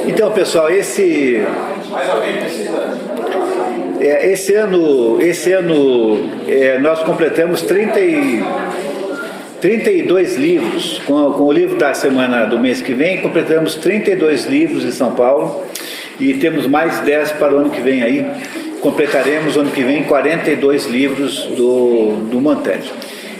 Então, pessoal, esse ano nós completamos 32 livros. Com o livro da semana do mês que vem, completamos 32 livros em São Paulo e temos mais 10 para o ano que vem aí. Completaremos ano que vem 42 livros do Montante.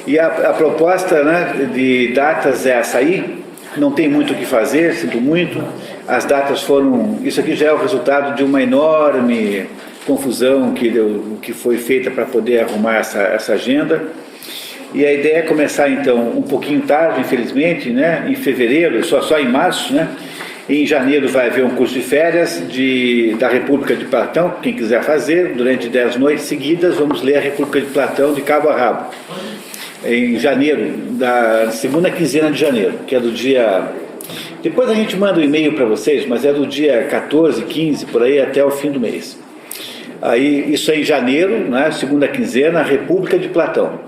E a proposta, né, de datas é essa aí. Não tem muito o que fazer, sinto muito. As datas foram... Isso aqui já é o resultado de uma enorme confusão que foi feita para poder arrumar essa agenda. E a ideia é começar, então, um pouquinho tarde, infelizmente, né, em fevereiro, só em março, né? Em janeiro vai haver um curso de férias da República de Platão, quem quiser fazer, durante 10 noites seguidas, vamos ler a República de Platão de cabo a rabo. Em janeiro, da segunda quinzena de janeiro, que é do dia... Depois a gente manda um e-mail para vocês, mas é do dia 14, 15, por aí, até o fim do mês. Aí, isso é em janeiro, né, segunda quinzena, República de Platão.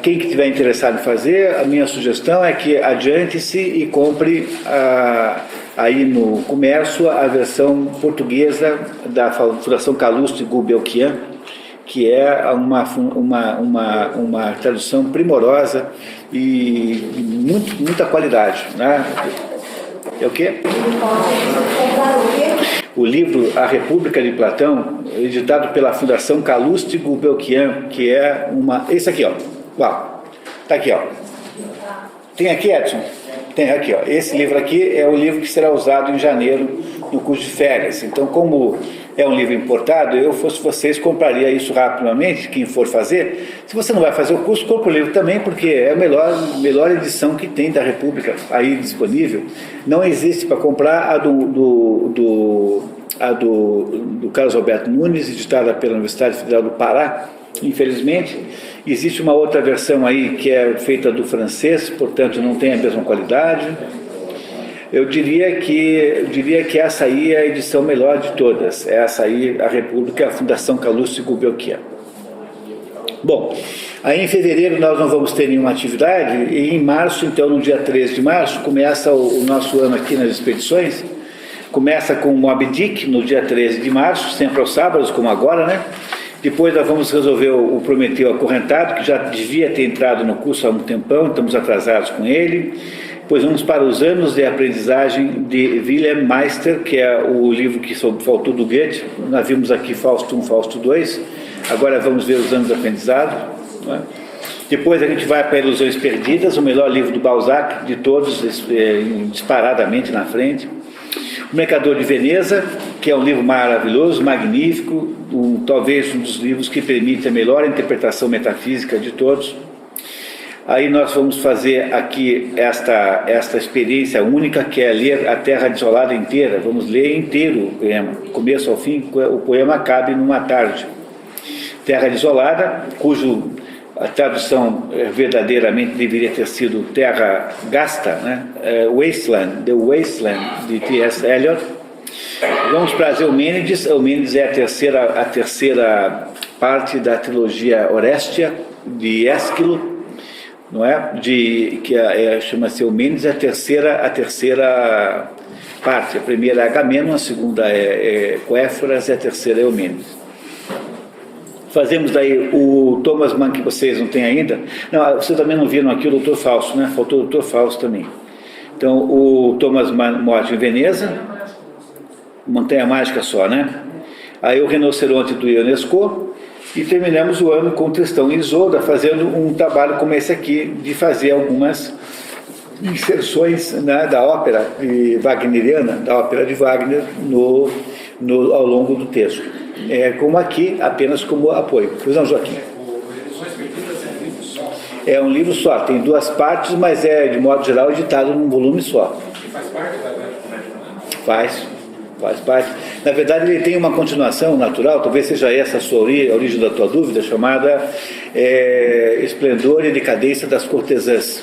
Quem que estiver interessado em fazer, a minha sugestão é que adiante-se e compre aí no comércio a versão portuguesa da Fundação Calouste Gulbenkian, que é uma tradução primorosa e muita qualidade, né? É o quê? O livro A República de Platão, editado pela Fundação Calouste Gulbenkian, que é esse aqui, ó. Uau, tá aqui, ó. Tem aqui, Edson? Tem aqui, ó. Esse livro aqui é o livro que será usado em janeiro no curso de férias. Então, como é um livro importado, eu fosse vocês, compraria isso rapidamente, quem for fazer. Se você não vai fazer o curso, compra o livro também, porque é a melhor edição que tem da República aí disponível. Não existe para comprar a do Carlos Alberto Nunes, editada pela Universidade Federal do Pará, infelizmente. Existe uma outra versão aí que é feita do francês, portanto não tem a mesma qualidade. Eu diria que essa aí é a edição melhor de todas. Essa aí, a República, a Fundação Calouste Gulbenkian. Bom, aí em fevereiro nós não vamos ter nenhuma atividade, e em março, então no dia 13 de março, começa o nosso ano aqui nas expedições. Começa com o Moby Dick, no dia 13 de março, sempre aos sábados, como agora, né? Depois nós vamos resolver o Prometeu Acorrentado, que já devia ter entrado no curso há um tempão, estamos atrasados com ele. Depois vamos para os anos de aprendizagem de Wilhelm Meister, que é o livro que faltou do Goethe. Nós vimos aqui Fausto I, Fausto II, agora vamos ver os anos de aprendizado. Né? Depois a gente vai para Ilusões Perdidas, o melhor livro do Balzac, de todos, disparadamente na frente. O Mercador de Veneza, que é um livro maravilhoso, magnífico, talvez um dos livros que permite a melhor interpretação metafísica de todos. Aí nós vamos fazer aqui esta experiência única, que é ler A Terra Desolada inteira. Vamos ler inteiro o poema, começo ao fim. O poema cabe numa tarde. Terra Desolada, cujo a tradução verdadeiramente deveria ter sido Terra Gasta, né? Wasteland, The Wasteland, de T.S. Eliot. Vamos para as Eumênides. Eumênides é a terceira parte da trilogia Orestia, de Ésquilo, não é? Chama-se Eumênides, a terceira parte. A primeira é Agamenon, a segunda é Coéforas e a terceira é Eumênides. Fazemos daí o Thomas Mann, que vocês não têm ainda. Não, vocês também não viram aqui o Dr. Fausto, né? Faltou o Dr. Fausto também. Então, o Thomas Mann, Morte em Veneza, Montanha Mágica só, né? Aí o Rinoceronte do Ionesco, e terminamos o ano com Tristão e Isolda, fazendo um trabalho como esse aqui, de fazer algumas inserções, né, da ópera wagneriana, da ópera de Wagner, ao longo do texto. Como aqui, apenas como apoio. Pois não, Joaquim? É um livro só, tem duas partes, mas é, de modo geral, editado num volume só. Faz parte. Na verdade, ele tem uma continuação natural, talvez seja essa a sua a origem da tua dúvida, chamada Esplendor e Decadência das Cortesãs,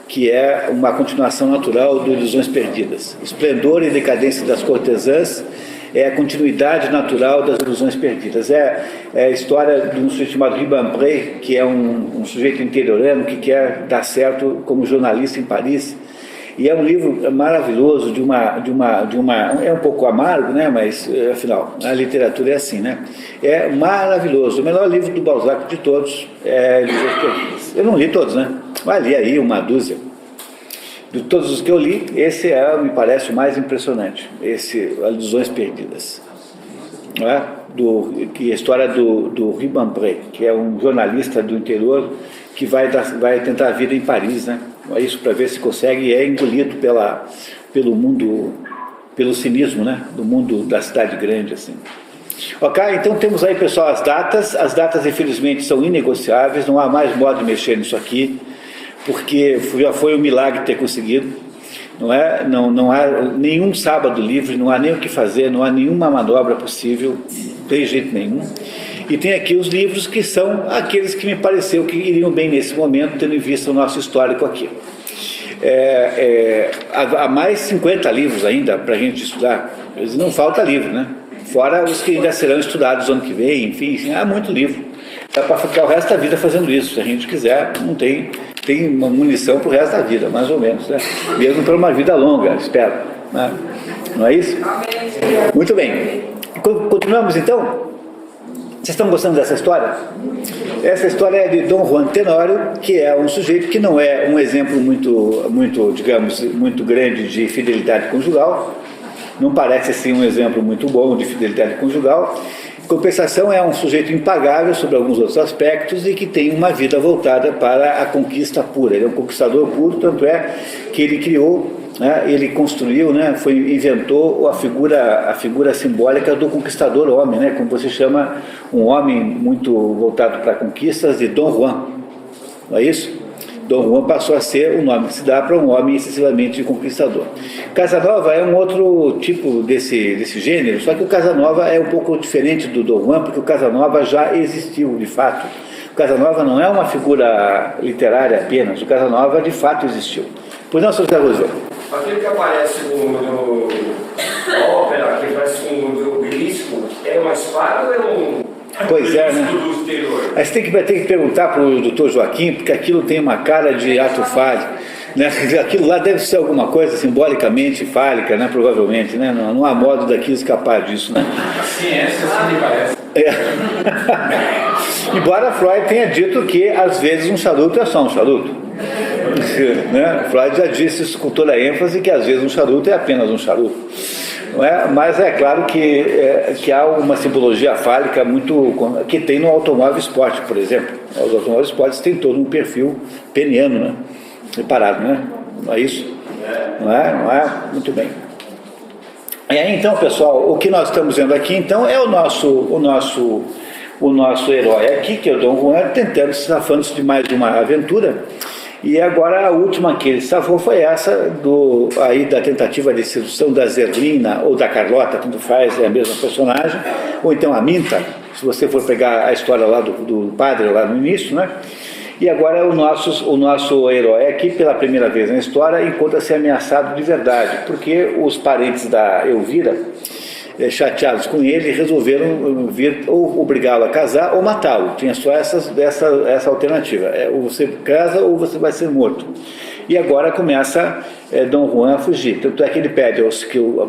que é uma continuação natural do Ilusões Perdidas. Esplendor e Decadência das Cortesãs é a continuidade natural das Ilusões Perdidas. É a história de um sujeito chamado Ribampré, que é um sujeito interiorano que quer dar certo como jornalista em Paris. E é um livro maravilhoso, é um pouco amargo, né? Mas afinal, a literatura é assim, né? É maravilhoso. O melhor livro do Balzac de todos é Ilusões Perdidas. Eu não li todos, né? Mas li aí uma dúzia. De todos os que eu li, esse me parece o mais impressionante, esse Ilusões Perdidas. Não é? Que é a história do Ribampré, que é um jornalista do interior que vai tentar a vida em Paris, né? Isso para ver se consegue, e é engolido pelo mundo, pelo cinismo, né? Do mundo da cidade grande, assim. Ok? Então temos aí, pessoal, as datas infelizmente são inegociáveis, não há mais modo de mexer nisso aqui, porque já foi um milagre ter conseguido, não é? Não há nenhum sábado livre, não há nem o que fazer, não há nenhuma manobra possível, não tem jeito nenhum. E tem aqui os livros que são aqueles que me pareceu que iriam bem nesse momento, tendo em vista o nosso histórico aqui. Há mais 50 livros ainda para a gente estudar, não falta livro, né? Fora os que ainda serão estudados ano que vem, enfim, há muito livro. Dá para ficar o resto da vida fazendo isso, se a gente quiser, não tem uma munição para o resto da vida, mais ou menos, né? Mesmo para uma vida longa, espero, né? Não é isso? Muito bem. Continuamos então? Vocês estão gostando dessa história? Essa história é de Dom Juan Tenório, que é um sujeito que não é um exemplo muito grande de fidelidade conjugal, não parece assim um exemplo muito bom de fidelidade conjugal. Em compensação, é um sujeito impagável sobre alguns outros aspectos e que tem uma vida voltada para a conquista pura. Ele é um conquistador puro, tanto é que ele criou, né, ele construiu, né, inventou a figura simbólica do conquistador homem, né, como você chama um homem muito voltado para conquistas, de Dom Juan. Não é isso? Dom Juan passou a ser o nome que se dá para um homem excessivamente conquistador. Casanova é um outro tipo desse gênero, só que o Casanova é um pouco diferente do Dom Juan, porque o Casanova já existiu, de fato. O Casanova não é uma figura literária apenas, o Casanova de fato existiu. Pois não, Sr. José Roosevelt? Aquele que aparece na ópera, que aparece com o obelisco, é uma espada ou é um... Pois é, né? Aí você tem que perguntar para o doutor Joaquim, porque aquilo tem uma cara de ato fálico, né? Aquilo lá deve ser alguma coisa simbolicamente fálica, né? Provavelmente, né? Não há modo daquilo escapar disso, né? A ciência se me parece. Embora Freud tenha dito que às vezes um charuto é só um charuto, né? Freud já disse isso com toda a ênfase, que às vezes um charuto é apenas um charuto. Não é? Mas é claro que há uma simbologia fálica que tem no automóvel esporte, por exemplo. Os automóveis esportes têm todo um perfil peniano, né? Separado, né? Não é isso? Não é? Muito bem. E aí então, pessoal, o que nós estamos vendo aqui então é o nosso herói aqui, que é o Dom Juan, tentando se safando de mais uma aventura. E agora a última que ele safou foi essa da tentativa de sedução da Zerlina ou da Carlota, tanto faz, é a mesma personagem, ou então a Minta, se você for pegar a história lá do padre lá no início, né? E agora o nosso herói aqui, pela primeira vez na história, encontra-se ameaçado de verdade, porque os parentes da Elvira, chateados com ele, resolveram vir ou obrigá-lo a casar ou matá-lo. Tinha só essa alternativa, ou você casa ou você vai ser morto. E agora começa Dom Juan a fugir, tanto é que ele pede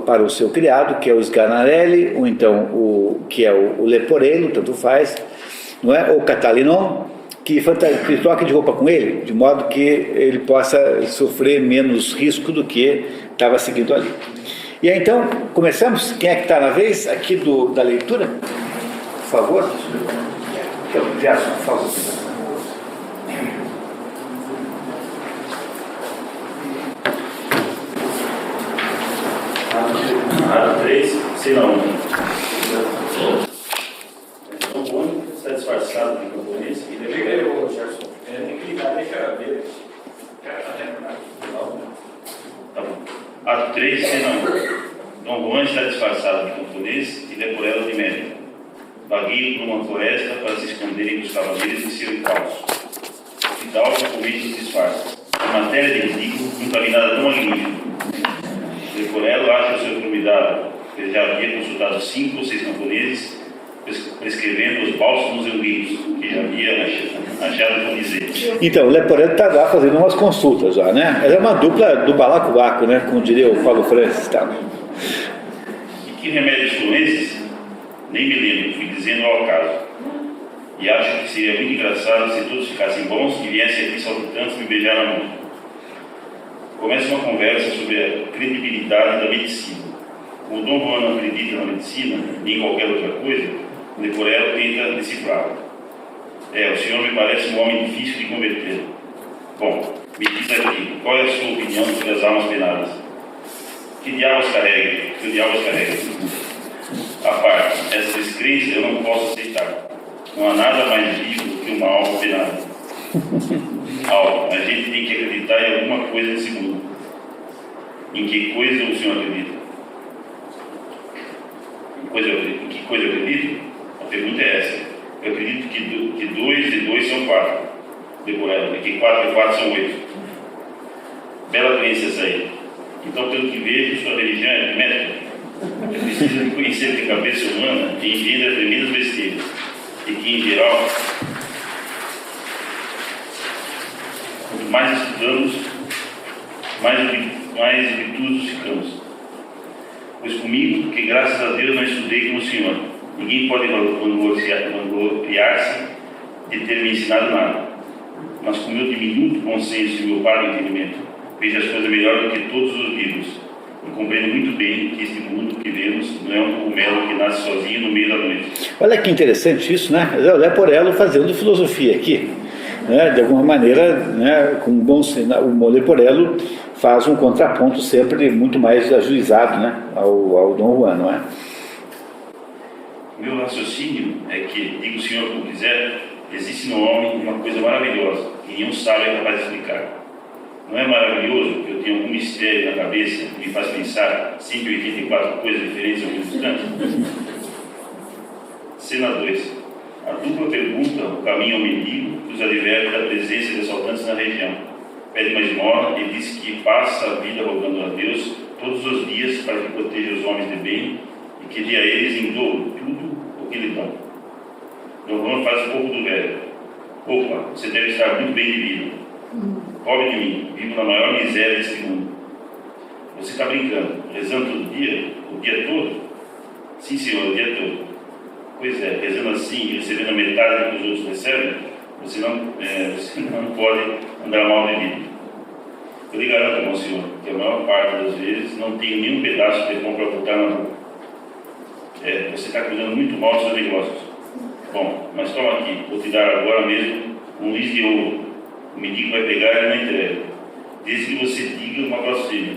para o seu criado, que é o Sganarelli, ou então que é o Leporello, tanto faz, não é? Ou Catalinon, que troque de roupa com ele, de modo que ele possa sofrer menos risco do que estava seguindo ali. E aí, então, começamos? Quem é que está na vez aqui da leitura? Por favor. Gerson, por favor. Ato 3, cena 1. Dom Juan está disfarçado de camponês e deve Gerson. Tem que clicar, deixa ver. Tá bom. Ato 3, cena 1. Dom Juan está disfarçado de camponês e Leporello de médico. Vagueia por uma floresta para se esconderem dos cavaleiros e seu encalço. O fidalgo comete os disfarces. Em matéria de ridículo, nunca vi nada tão magnífico. Leporello acha o seu convidado. Ele já havia consultado 5 ou 6 camponeses, prescrevendo os bálsamos e ungüentos que já havia achado com dizer. Então, o Leporello está lá fazendo umas consultas já, né? Ela é uma dupla do balacobaco, né? Como diria o Paulo Francis, tá? E que remédios são esses? Nem me lembro, fui dizendo ao acaso. E acho que seria muito engraçado se todos ficassem bons e viessem aqui saltitantes me beijar na mão. Começa uma conversa sobre a credibilidade da medicina. Como Dom Juan não acredita na medicina, nem em qualquer outra coisa, Leporello tenta decifrá-la. O senhor me parece um homem difícil de converter. Bom, me diz aqui, qual é a sua opinião sobre as almas penadas? Que diabos carrega? Que o diabo carrega? A parte, essa descrença eu não posso aceitar. Não há nada mais vivo que uma alma penada. Alma, a gente tem que acreditar em alguma coisa nesse mundo. Em que coisa o senhor acredita? Em que coisa eu acredito? A pergunta é essa. Eu acredito que 2 e 2 são 4. Leporello, e que 4 e 4 são 8. Bela crença essa aí. Então, pelo que vejo, sua religião é método. É preciso de conhecer que a cabeça humana engendra tremendas besteiras. E que, em geral, quanto mais estudamos, mais obtusos ficamos. Pois comigo, que graças a Deus não estudei como o senhor, ninguém pode vangloriar-se de ter me ensinado nada. Mas com meu diminuto bom senso e meu parco entendimento, vejo as coisas melhor do que todos os livros. E compreendo muito bem que este mundo que vemos não é um cogumelo que nasce sozinho no meio da noite. Olha que interessante isso, né? O Leporello fazendo filosofia aqui. Né? De alguma maneira, né, com um bom sinal, o Leporello faz um contraponto sempre muito mais ajuizado, né, ao Dom Juan, não é? Meu raciocínio é que, diga o senhor como quiser, existe no homem uma coisa maravilhosa que nenhum sábio é capaz de explicar. Não é maravilhoso que eu tenha algum mistério na cabeça que me faz pensar 184 coisas diferentes ao mesmo instante? Cena 2. A dupla pergunta o caminho ao mendigo que os adverte da presença de assaltantes na região. Pede uma esmola e diz que passa a vida rogando a Deus todos os dias para que proteja os homens de bem e que dê a eles em dobro tudo o que lhe dão. Dom Juan faz pouco do velho. Opa, você deve estar muito bem de vida. Pobre de mim, vivo na maior miséria deste mundo. Você está brincando, rezando todo dia, o dia todo? Sim, senhor, o dia todo. Pois é, rezando assim e recebendo a metade do que os outros recebem, você não pode andar mal de vida. Eu lhe garanto, meu senhor, que a maior parte das vezes não tenho nenhum pedaço de pão para botar na boca. Você está cuidando muito mal dos seus negócios. Bom, mas toma aqui, vou te dar agora mesmo um Luís de ouro. O mendigo vai pegar e não entrega, desde que você diga uma blasfêmia.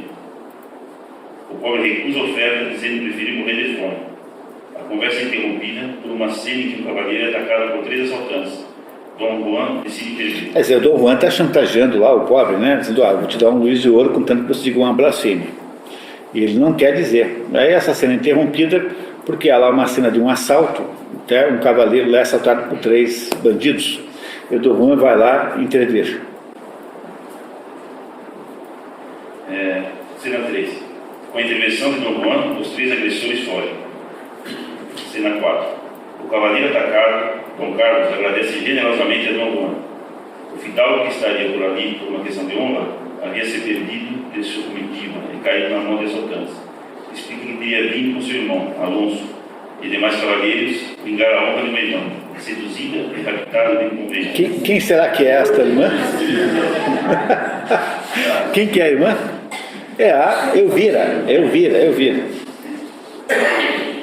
O pobre recusa a oferta, dizendo que preferir morrer de fome. A conversa é interrompida por uma cena em que um cavaleiro é atacado por 3 assaltantes. Dom Juan decide intervir. Quer dizer, o Dom Juan está chantageando lá o pobre, né? Dizendo, vou te dar um Luís de ouro, contanto que você diga uma blasfêmia. E ele não quer dizer. Aí essa cena é interrompida porque há lá uma cena de um assalto, até um cavaleiro lá é assaltado por 3 bandidos. E o Dom Juan vai lá intervir. Cena 3. Com a intervenção de Dom Juan, os 3 agressores fogem. Cena 4. O cavaleiro atacado, Dom Carlos, agradece generosamente a Dom Juan. O fidalgo que estaria por ali por uma questão de honra havia se perdido de sua comitiva e caído na mão de assaltantes. Explica que teria vindo com seu irmão, Alonso, e demais cavalheiros vingar a honra de uma irmã, seduzida e raptada de convênio. Quem será que é esta irmã? Quem que é a irmã? É a Elvira.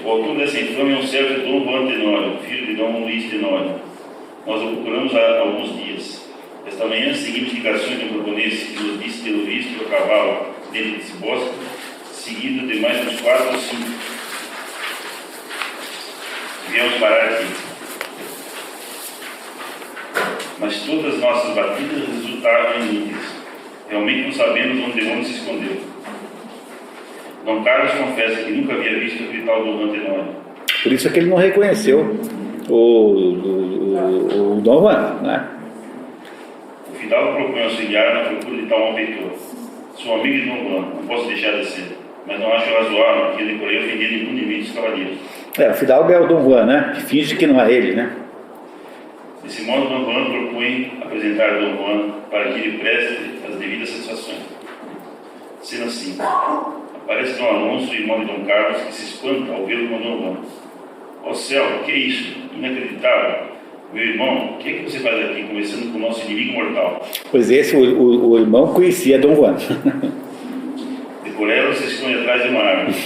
O autor dessa infâmia é um certo Dom Juan Tenório, filho de Dom Luís Tenório. Nós o procuramos há alguns dias. Esta manhã seguimos indicações de um camponês que nos disse ter visto o cavalo dentro desse bosque, seguido de mais uns 4 ou 5. Viemos parar aqui. Mas todas as nossas batidas resultaram inúteis. Realmente não sabemos onde o demônio se escondeu. Dom Carlos confessa que nunca havia visto aquele tal Dom Juan Tenório. Por isso é que ele não reconheceu o Dom Juan, né? O fidalgo propõe auxiliar na procura de tal malfeitor. Sou amigo de Dom Juan, não posso deixar de ser, mas não acho razoável que ele por aí ofendido impunemente os cavaleiros. O fidalgo é o Dom Juan, né? Que finge que não é ele, né? Desse modo, Dom Juan propõe apresentar Dom Juan para que lhe preste as devidas satisfações. Sendo assim, aparece Dom Alonso, irmão de Dom Carlos, que se espanta ao vê-lo com Dom Juan. Ó céu, que é isso? Inacreditável! Meu irmão, o que é que você faz aqui conversando com o nosso inimigo mortal? Pois esse, o irmão conhecia Dom Juan. De por ela se esconde atrás de uma árvore.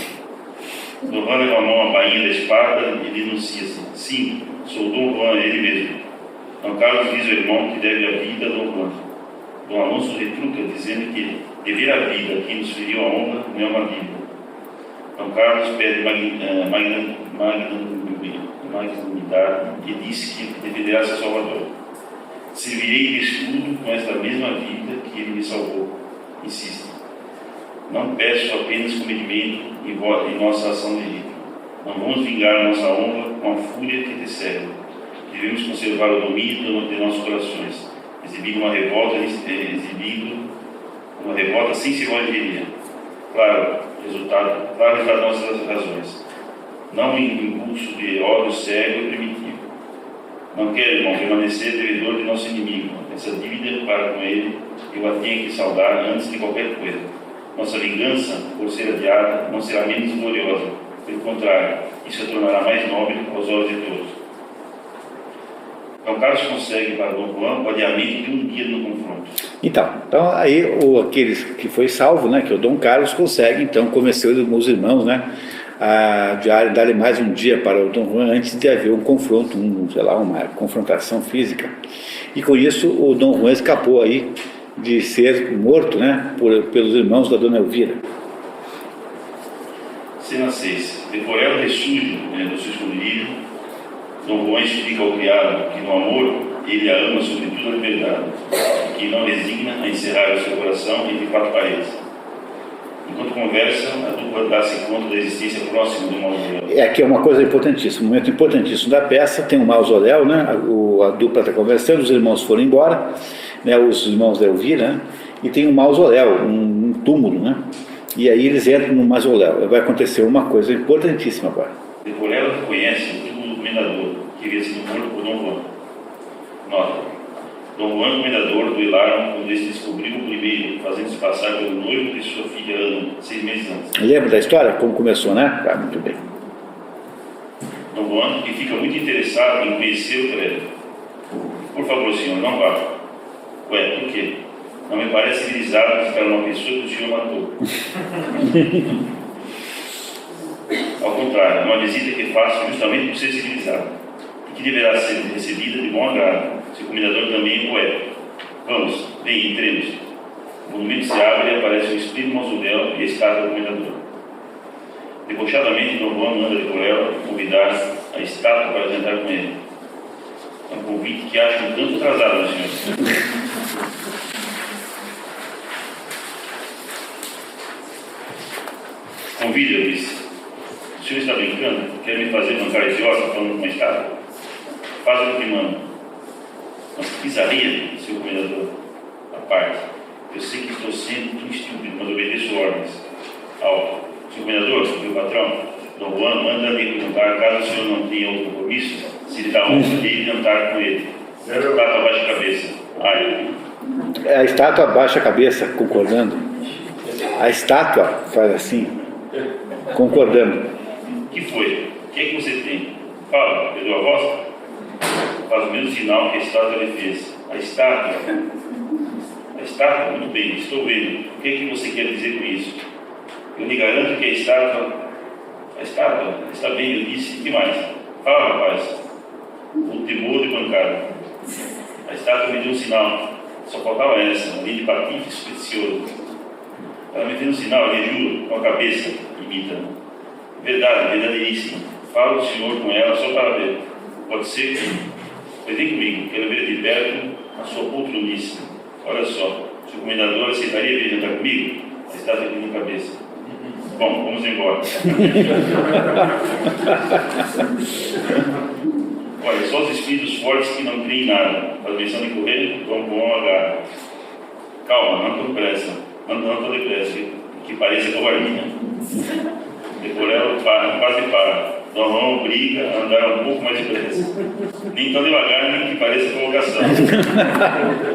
Dom Juan leva a mão à bainha da espada e denuncia-se. Sim, sou Dom Juan, ele mesmo. Dom Carlos diz ao irmão que deve a vida a Dom Juan. Dom Alonso retruca, dizendo que dever a vida a quem nos feriu a honra não é uma dívida. Dom Carlos pede magnanimidade e diz que defenderá seu Salvador. Servirei de escudo com esta mesma vida que ele me salvou. Insiste. Não peço apenas comedimento e nossa ação legítima. Não vamos vingar nossa honra com a fúria que te cega. Devemos conservar o domínio de nossos corações, exibindo uma revolta sem selvageria. Claro, resultado das nossas razões. Não em impulso de ódio cego e primitivo. Não quero, irmão, permanecer devedor de nosso inimigo. Essa dívida para com ele eu a tenho que saldar antes de qualquer coisa. Nossa vingança, por ser adiada, não será menos gloriosa. Pelo contrário, isso a tornará mais nobre aos olhos de todos. Dom Carlos consegue para Dom Juan o adiamento de um dia no confronto. Então aí aquele que foi salvo, né, que é o Dom Carlos, consegue então convencer os irmãos, né, a dar mais um dia para o Dom Juan antes de haver um confronto, uma confrontação física. E com isso o Dom Juan escapou aí de ser morto, né, pelos irmãos da Dona Elvira. Cena 6. Depois ela ressurge do seu esconderijo. Dom Juan explica ao criado que no amor ele a ama sobretudo a liberdade e que não resigna a encerrar o seu coração entre quatro paredes. Enquanto conversa, a dupla dá-se conta da existência próxima do mausoléu. Aqui é uma coisa importantíssima, um momento importantíssimo da peça. Tem um mausoléu, né? A dupla está conversando, os irmãos foram embora, né? Os irmãos da Elvira, né? E tem um mausoléu, um túmulo, né? E aí eles entram no mausoléu. Vai acontecer uma coisa importantíssima agora. Depois ela reconhece o túmulo do comendador, que havia sido morto por Dom Juan. Nota. Dom Juan, comendador, duelaram quando este descobriu o primeiro, fazendo-se passar pelo noivo de sua filha Ana, 6 meses antes. Lembra da história? Como começou, né? Muito bem. Dom Juan, que fica muito interessado em conhecer o Treve. Por favor, senhor, não vá. Ué, por quê? Não me parece civilizado ficar uma pessoa que o senhor matou. Ao contrário, é uma visita que faço justamente por ser civilizado e que deverá ser recebida de bom agrado. Seu comendador também é poeta. Vamos, vem, entremos. O monumento se abre e aparece um espírito mausoléu e a estátua do comendador. Debochadamente, Dom Juan manda de por ela convidar a estátua para jantar com ele. É um convite que acho um tanto atrasado, senhor. Convide, eu disse. O senhor está brincando? Quer me fazer bancar idiota falando com uma estátua? Faz o que manda. Mas que bizarria, seu comendador. A parte. Eu sei que estou sendo tão estúpido, mas obedeço ordens. Alto. Seu comendador, meu patrão, Dom Juan manda lhe perguntar, caso o senhor não tenha outro compromisso, se lhe dá honra de jantar com ele. A estátua abaixa a cabeça. A estátua abaixa a cabeça, concordando. A estátua faz assim, concordando. O que foi? O que é que você tem? Fala, perdeu a voz? Faz o mesmo sinal que a estátua lhe fez. A estátua? Muito bem, estou vendo. O que é que você quer dizer com isso? Eu lhe garanto que a estátua está bem, eu disse. O que mais? Fala, rapaz. O temor de bancada. A estátua me deu um sinal. Só faltava essa, uma linha de patife supersticioso. Ela me fez um sinal, lhe juro, com a cabeça, imita. Verdade, verdadeiríssima. Fala o senhor com ela só para ver. Pode ser que... Pois vem comigo, quero ver de perto a sua poltronice. Olha só, se o comendador aceitaria vir jantar comigo, a estátua aqui na cabeça. Bom, vamos embora. Olha, só os espíritos fortes que não creem em nada. Faz menção de correr, vão agarrar. Calma, não tô depressa. Não tô depressa, que pareça covardia. Decorel quase para. Dom Juan briga a andar um pouco mais depressa. Nem tão devagar, nem que pareça provocação.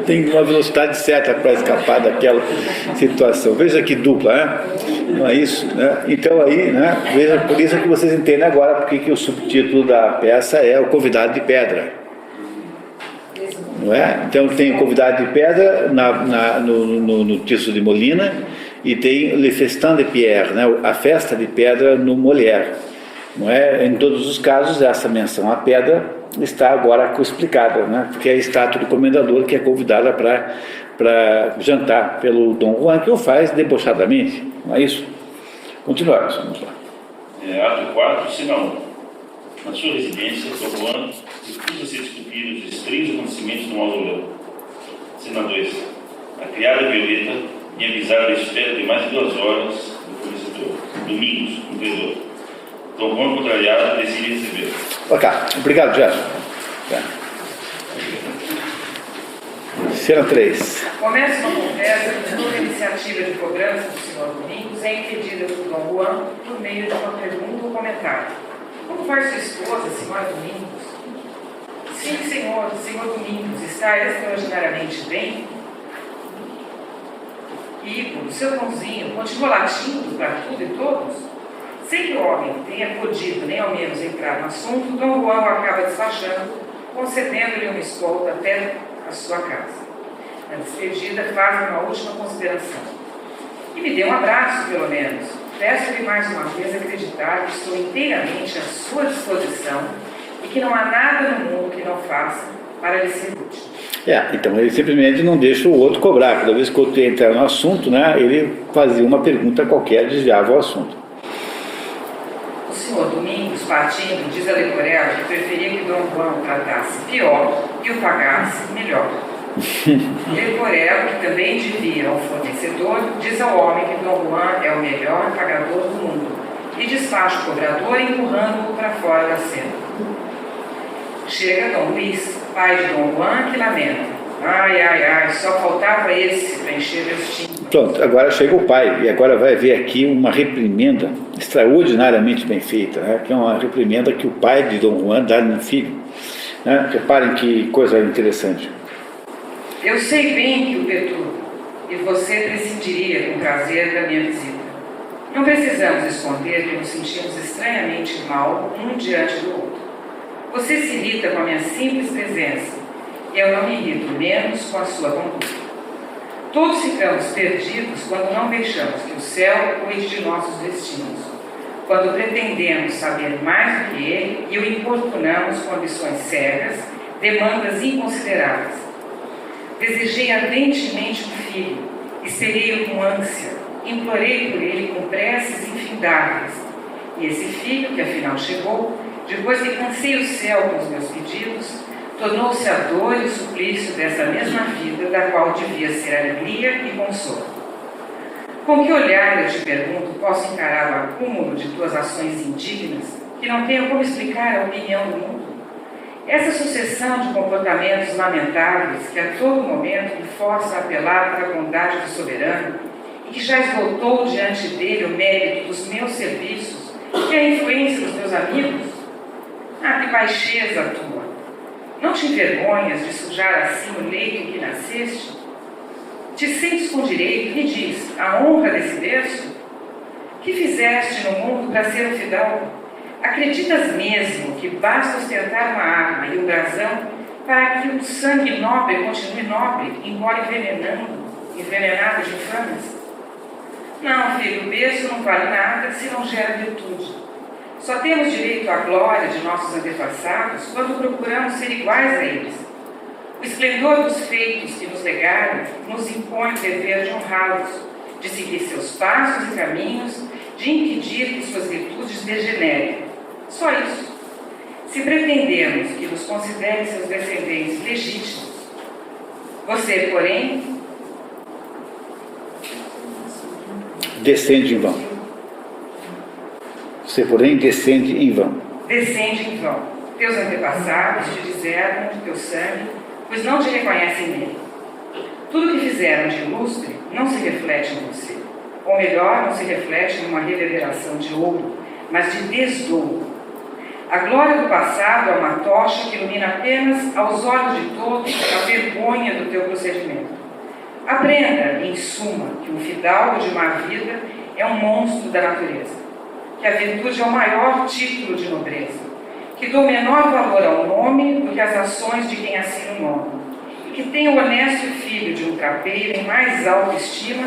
Tem uma velocidade certa para escapar daquela situação. Veja que dupla, né? Não é isso? Né? Então aí, né? Veja, por isso que vocês entendem agora porque que o subtítulo da peça é O Convidado de Pedra. Não é? Então tem o Convidado de Pedra no título de Molina e tem Le Festin de Pierre, né? A Festa de Pedra no Molière. Não é? Em todos os casos, essa menção à pedra está agora explicada, né? Porque é a estátua do comendador que é convidada para jantar pelo Dom Juan, que o faz debochadamente, não é isso? Continuamos, vamos lá. Ato 4, cena 1. Na sua residência, Dom Juan recusa-se a discutir os estranhos acontecimentos do mausoléu. Cena 2. A criada Violeta me avisaram a espera de mais de 2 horas do fornecedor. Domingos, no corredor. Dom Juan, contrariado, decide receber. Ok, obrigado, Gerson. Tá. Cena 3. Começa uma conversa cuja iniciativa de cobrança do Sr. Domingos é impedida por Dom Juan por meio de uma pergunta ou comentário. Como vai sua esposa, Sra. Domingos? Sim, Senhor Domingos, está extraordinariamente bem? Igor, o seu cãozinho, continua latindo para tudo e todos? Sem que o homem tenha podido, nem ao menos, entrar no assunto, Dom Juan o acaba despachando, concedendo-lhe uma escolta até a sua casa. Na despedida, faz uma última consideração. E me dê um abraço, pelo menos. Peço-lhe mais uma vez acreditar que estou inteiramente à sua disposição e que não há nada no mundo que não faça para lhe ser útil. Então ele simplesmente não deixa o outro cobrar. Cada vez que o outro entrar no assunto, né, ele fazia uma pergunta qualquer, desviava o assunto. O senhor Domingos, partindo, diz a Leporello que preferia que Dom Juan o tratasse pior e o pagasse melhor. Leporello, que também devia ao fornecedor, diz ao homem que Dom Juan é o melhor pagador do mundo e despacha o cobrador empurrando-o para fora da cena. Chega Dom Luís, pai de Dom Juan, que lamenta. Ai, só faltava esse para encher meus tímpanos. Pronto, agora chega o pai, e agora vai ver aqui uma reprimenda extraordinariamente bem feita, né? Que é uma reprimenda que o pai de Dom Juan dá no filho. Né? Reparem que coisa interessante. Eu sei bem que o perturbo, e você prescindiria com prazer da minha visita. Não precisamos esconder que nos sentimos estranhamente mal um diante do outro. Você se irrita com a minha simples presença, e eu não me irrito menos com a sua conduta. Todos ficamos perdidos quando não deixamos que o céu cuide de nossos destinos, quando pretendemos saber mais do que ele e o importunamos com ambições cegas, demandas inconsideráveis. Desejei ardentemente um filho, esperei-o com ânsia, implorei por ele com preces infindáveis. E esse filho, que afinal chegou, depois que cansei o céu com os meus pedidos, tornou-se a dor e o suplício dessa mesma vida, da qual devia ser alegria e consolo. Com que olhar, eu te pergunto, posso encarar o acúmulo de tuas ações indignas, que não tenho como explicar a opinião do mundo? Essa sucessão de comportamentos lamentáveis, que a todo momento me força a apelar para a bondade do soberano, e que já esgotou diante dele o mérito dos meus serviços e a influência dos meus amigos? Ah, que baixeza tua! Não te envergonhas de sujar assim o leito em que nasceste? Te sentes com direito, me diz, a honra desse berço? Que fizeste no mundo para ser um fidalgo? Acreditas mesmo que basta ostentar uma arma e um brasão para que o sangue nobre continue nobre, embora envenenado de infames? Não, filho, o berço não vale nada se não gera virtude. Só temos direito à glória de nossos antepassados quando procuramos ser iguais a eles. O esplendor dos feitos que nos legaram nos impõe o dever de honrá-los, de seguir seus passos e caminhos, de impedir que suas virtudes degenerem. Só isso. Se pretendemos que nos considerem seus descendentes legítimos, você, porém, descende em vão. Você, porém, descende em vão. Descende em vão. Teus antepassados te disseram do teu sangue, pois não te reconhecem nele. Tudo que fizeram de ilustre não se reflete em você. Ou melhor, não se reflete numa reverberação de ouro, mas de desdouro. A glória do passado é uma tocha que ilumina apenas aos olhos de todos a vergonha do teu procedimento. Aprenda, em suma, que um fidalgo de má vida é um monstro da natureza, que a virtude é o maior título de nobreza, que dou menor valor ao nome do que às ações de quem assina o nome, e que tem o honesto filho de um trapeiro em mais alta estima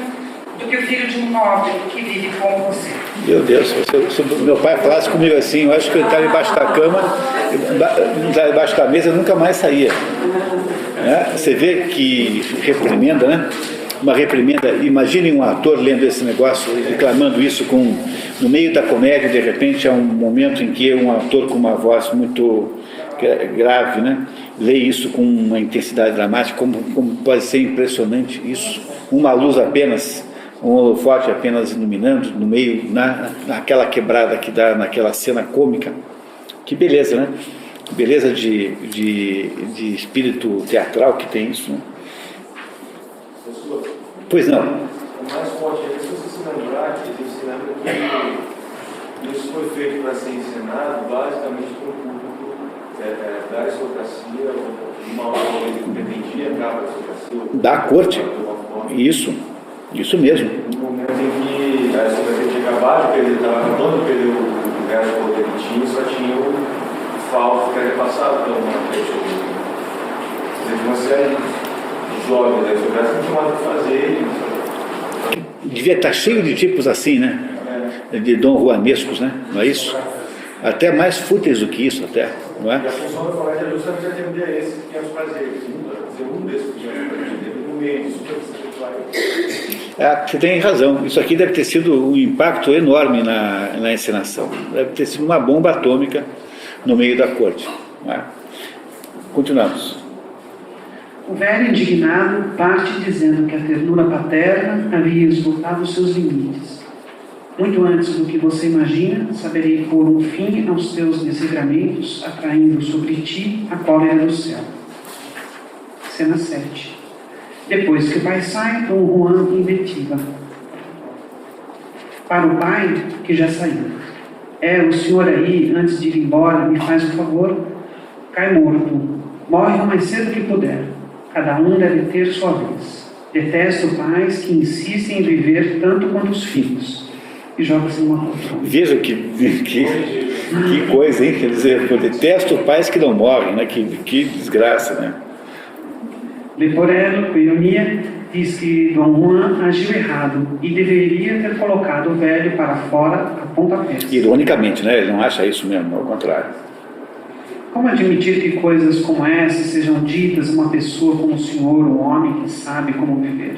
do que o filho de um nobre que vive como você. Meu Deus, se meu pai falasse comigo assim, eu acho que eu estava embaixo da cama, embaixo da mesa, eu nunca mais saía. Né? Você vê que reprimenda, né? Uma reprimenda. Imagine um ator lendo esse negócio, reclamando isso no meio da comédia, de repente há um momento em que um ator com uma voz muito grave, né? Lê isso com uma intensidade dramática, como pode ser impressionante isso. Uma luz apenas, um holofote apenas iluminando no meio, naquela quebrada que dá naquela cena cômica. Que beleza, né? Que beleza de espírito teatral que tem isso, né? Pois não. O mais forte é que, se você se lembrar, que a gente se lembra que isso foi feito para ser ensinado basicamente para o público da aristocracia, uma ordem que pretendia entrar para a aristocracia. Da corte. Isso mesmo. No momento em que a aristocracia tinha acabado, estava acabando de perder o resto do poder que tinha, só tinha o falso que era repassado pelo monarca. Uma série de jovens da aristocracia não tinha nada o que fazer. Devia estar cheio de tipos assim, né? De Dom Juanescos, né? Não é isso? Até mais fúteis do que isso, até, não é? E a função da colégia é justamente atender esse que quer fazer. Um desses que quer fazer, no meio disso, você tem razão. Isso aqui deve ter sido um impacto enorme na encenação. Deve ter sido uma bomba atômica no meio da corte. Não é? Continuamos. O velho indignado parte dizendo que a ternura paterna havia esgotado seus limites. Muito antes do que você imagina, saberei pôr um fim aos teus desregramentos, atraindo sobre ti a cólera do céu. Cena 7. Depois que o pai sai, Dom Juan invetiva. Para o pai, que já saiu. O senhor aí, antes de ir embora, me faz um favor? Cai morto. Morre o mais cedo que puder. Cada um deve ter sua vez. Detesto pais que insistem em viver tanto quanto os filhos. E joga-se numa poltrona. Veja que coisa, hein? Quer dizer, eu detesto pais que não morrem, né? Que desgraça, né? Leporello, com ironia, diz que Dom Juan agiu errado e deveria ter colocado o velho para fora a pontapés. Ironicamente, né? Ele não acha isso mesmo, ao contrário. Como admitir que coisas como essas sejam ditas a uma pessoa como o senhor, um homem que sabe como viver?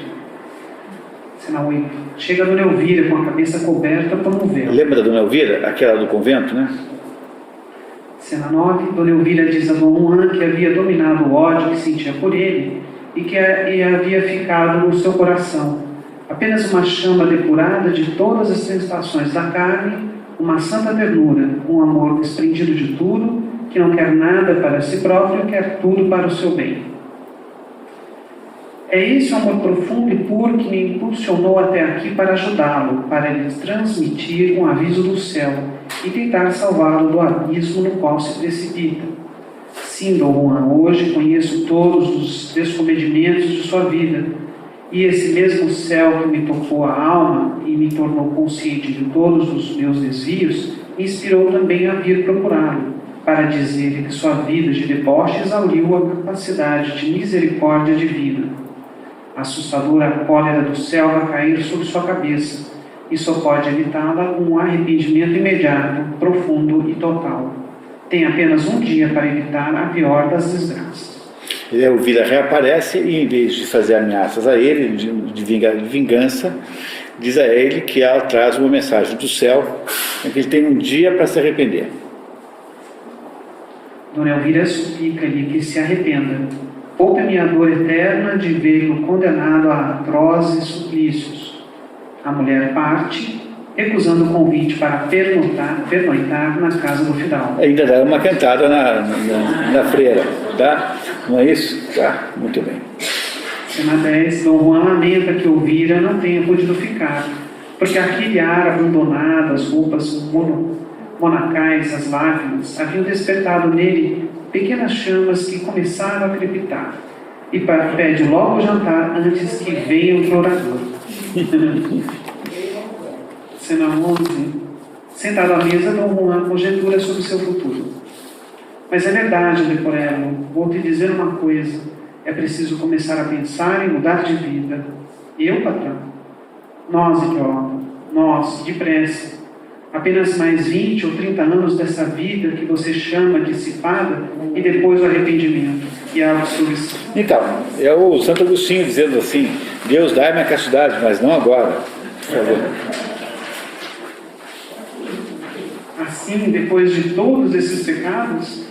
Cena 8. Chega a Dona Elvira com a cabeça coberta por um véu. Lembra da Dona Elvira? Aquela do convento, né? Cena 9. Dona Elvira diz a Dom Juan que havia dominado o ódio que sentia por ele e que havia ficado no seu coração apenas uma chama depurada de todas as sensações da carne, uma santa ternura, um amor desprendido de tudo, que não quer nada para si próprio, quer tudo para o seu bem. É esse o amor profundo e puro que me impulsionou até aqui para ajudá-lo, para lhe transmitir um aviso do céu e tentar salvá-lo do abismo no qual se precipita. Sim, Dom Juan, hoje conheço todos os descomedimentos de sua vida, e esse mesmo céu que me tocou a alma e me tornou consciente de todos os meus desvios, me inspirou também a vir procurá-lo, para dizer-lhe que sua vida de deboche exauriu a capacidade de misericórdia divina. A assustadora cólera do céu vai cair sobre sua cabeça, e só pode evitá-la um arrependimento imediato, profundo e total. Tem apenas um dia para evitar a pior das desgraças. A Elvira reaparece e, em vez de fazer ameaças a ele, de vingança, diz a ele que ela traz uma mensagem do céu, que ele tem um dia para se arrepender. Dona Elvira suplica-lhe que se arrependa. Poupe-me a dor eterna de vê-lo condenado a atrozes suplícios. A mulher parte recusando o convite para pernoitar na casa do fidalgo. Ainda dá uma cantada na freira, tá? Não é isso? Tá, muito bem. Cena 10, Dom Juan lamenta que Elvira não tenha podido ficar, porque aquele ar abandonado, as roupas monacais, as lágrimas, haviam despertado nele pequenas chamas que começaram a crepitar, e pede logo o jantar antes que venha o implorador. Cena 11, sentado à mesa, Dom Juan conjectura sobre seu futuro. Mas é verdade, Leporello, vou te dizer uma coisa, é preciso começar a pensar em mudar de vida. Eu, patrão? Nós, idiota, nós, depressa. Apenas mais 20 ou 30 anos dessa vida que você chama de dissipada e depois o arrependimento e a absolvição. Então, é o Santo Agostinho dizendo assim, Deus dá-me a castidade, mas não agora. Por favor. Assim, depois de todos esses pecados,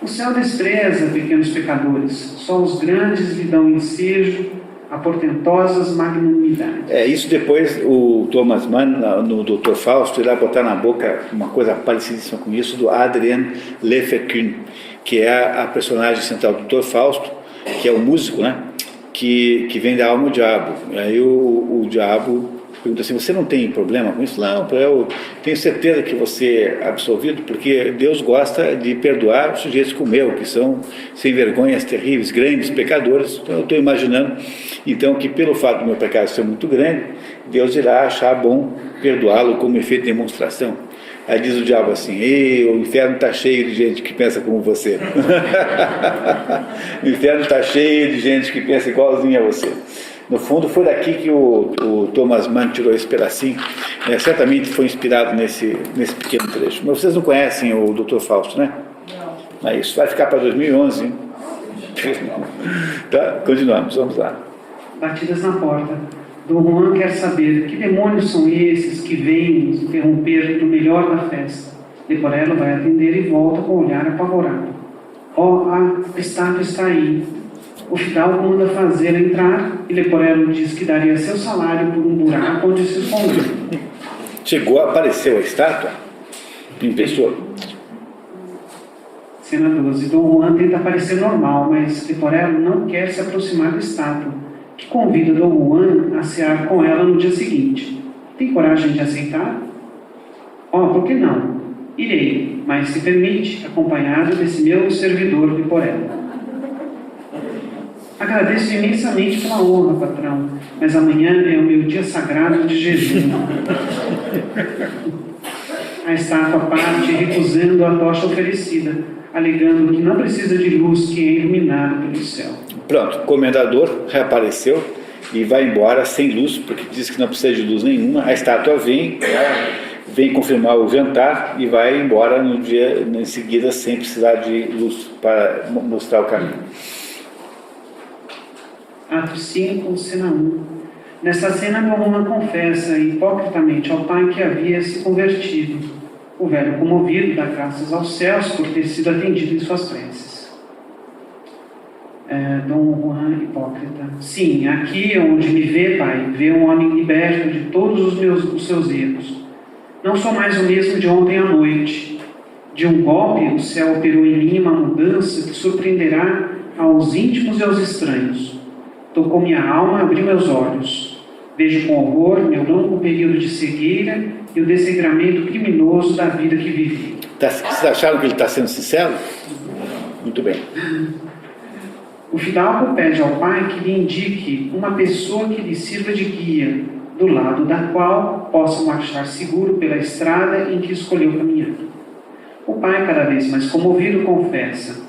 o céu despreza pequenos pecadores. Só os grandes lhe dão ensejo a portentosas magnanimidades. Isso depois o Thomas Mann, no Dr. Fausto, irá botar na boca uma coisa parecidíssima com isso, do Adrien Lefebvre, que é a personagem central do Dr. Fausto, que é o músico, né? Que vem da alma do diabo. E aí o diabo pergunta assim, você não tem problema com isso? Não, eu tenho certeza que você é absolvido, porque Deus gosta de perdoar sujeitos como eu, que são sem vergonhas terríveis, grandes pecadores. Então eu estou imaginando, então, que pelo fato do meu pecado ser muito grande, Deus irá achar bom perdoá-lo como efeito de demonstração. Aí diz o diabo assim, o inferno está cheio de gente que pensa como você. O inferno está cheio de gente que pensa igualzinho a você. No fundo, foi daqui que o Thomas Mann tirou esse pedacinho. Certamente foi inspirado nesse pequeno trecho. Mas vocês não conhecem o Dr. Fausto, né? Não. É isso. Vai ficar para 2011. Hein? Tá? Continuamos. Vamos lá. Batidas na porta. Dom Juan quer saber que demônios são esses que vêm nos interromper do melhor da festa. Leporello vai atender e volta com o olhar apavorado. A estátua está aí. O fidalgo manda fazê-la entrar e Leporello diz que daria seu salário por um buraco onde se escondeu. Chegou, apareceu a estátua em pessoa. Cena 12. Dom Juan tenta parecer normal, mas Leporello não quer se aproximar da estátua, que convida Dom Juan a cear com ela no dia seguinte. Tem coragem de aceitar? Por que não? Irei, mas se permite, acompanhado desse meu servidor Leporello. Agradeço imensamente pela honra, patrão, mas amanhã é o meu dia sagrado de jejum. A estátua parte recusando a tocha oferecida, alegando que não precisa de luz que é iluminada pelo céu. Pronto, o comendador reapareceu e vai embora sem luz, porque diz que não precisa de luz nenhuma. A estátua vem confirmar o jantar e vai embora no dia em seguida sem precisar de luz para mostrar o caminho. Ato 5, cena 1. Nessa cena, Dom Juan confessa hipocritamente ao pai que havia se convertido. O velho, comovido, dá graças aos céus por ter sido atendido em suas preces. Dom Juan, hipócrita. Sim, aqui onde me vê, pai, vê um homem liberto de todos os seus erros. Não sou mais o mesmo de ontem à noite. De um golpe, o céu operou em mim uma mudança que surpreenderá aos íntimos e aos estranhos. Tocou minha alma, abriu meus olhos. Vejo com horror meu longo período de cegueira e o dessegramento criminoso da vida que vivi. Vocês acharam que ele está sendo sincero? Muito bem. O fidalgo pede ao pai que lhe indique uma pessoa que lhe sirva de guia, do lado da qual possa marchar seguro pela estrada em que escolheu caminhar. O pai, cada vez mais comovido, confessa: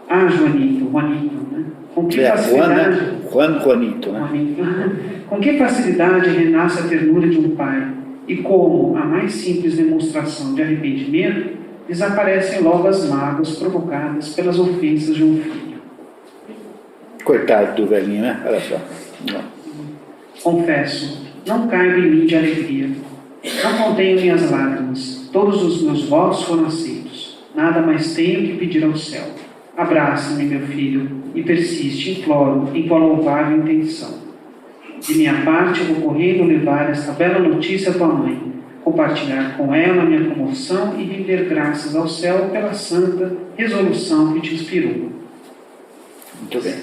Juanito, né? Com que facilidade... Juanito, né? Com que facilidade renasce a ternura de um pai, e como a mais simples demonstração de arrependimento, desaparecem logo as mágoas provocadas pelas ofensas de um filho. Coitado do velhinho, né? Olha só. Não. Confesso, não caibo em mim de alegria. Não contenho minhas lágrimas. Todos os meus votos foram aceitos. Nada mais tenho que pedir ao céu. Abraça-me, meu filho, e persiste, imploro, em tua louvável intenção. De minha parte, eu vou correndo levar esta bela notícia à tua mãe, compartilhar com ela a minha comoção e render graças ao céu pela santa resolução que te inspirou. Muito bem.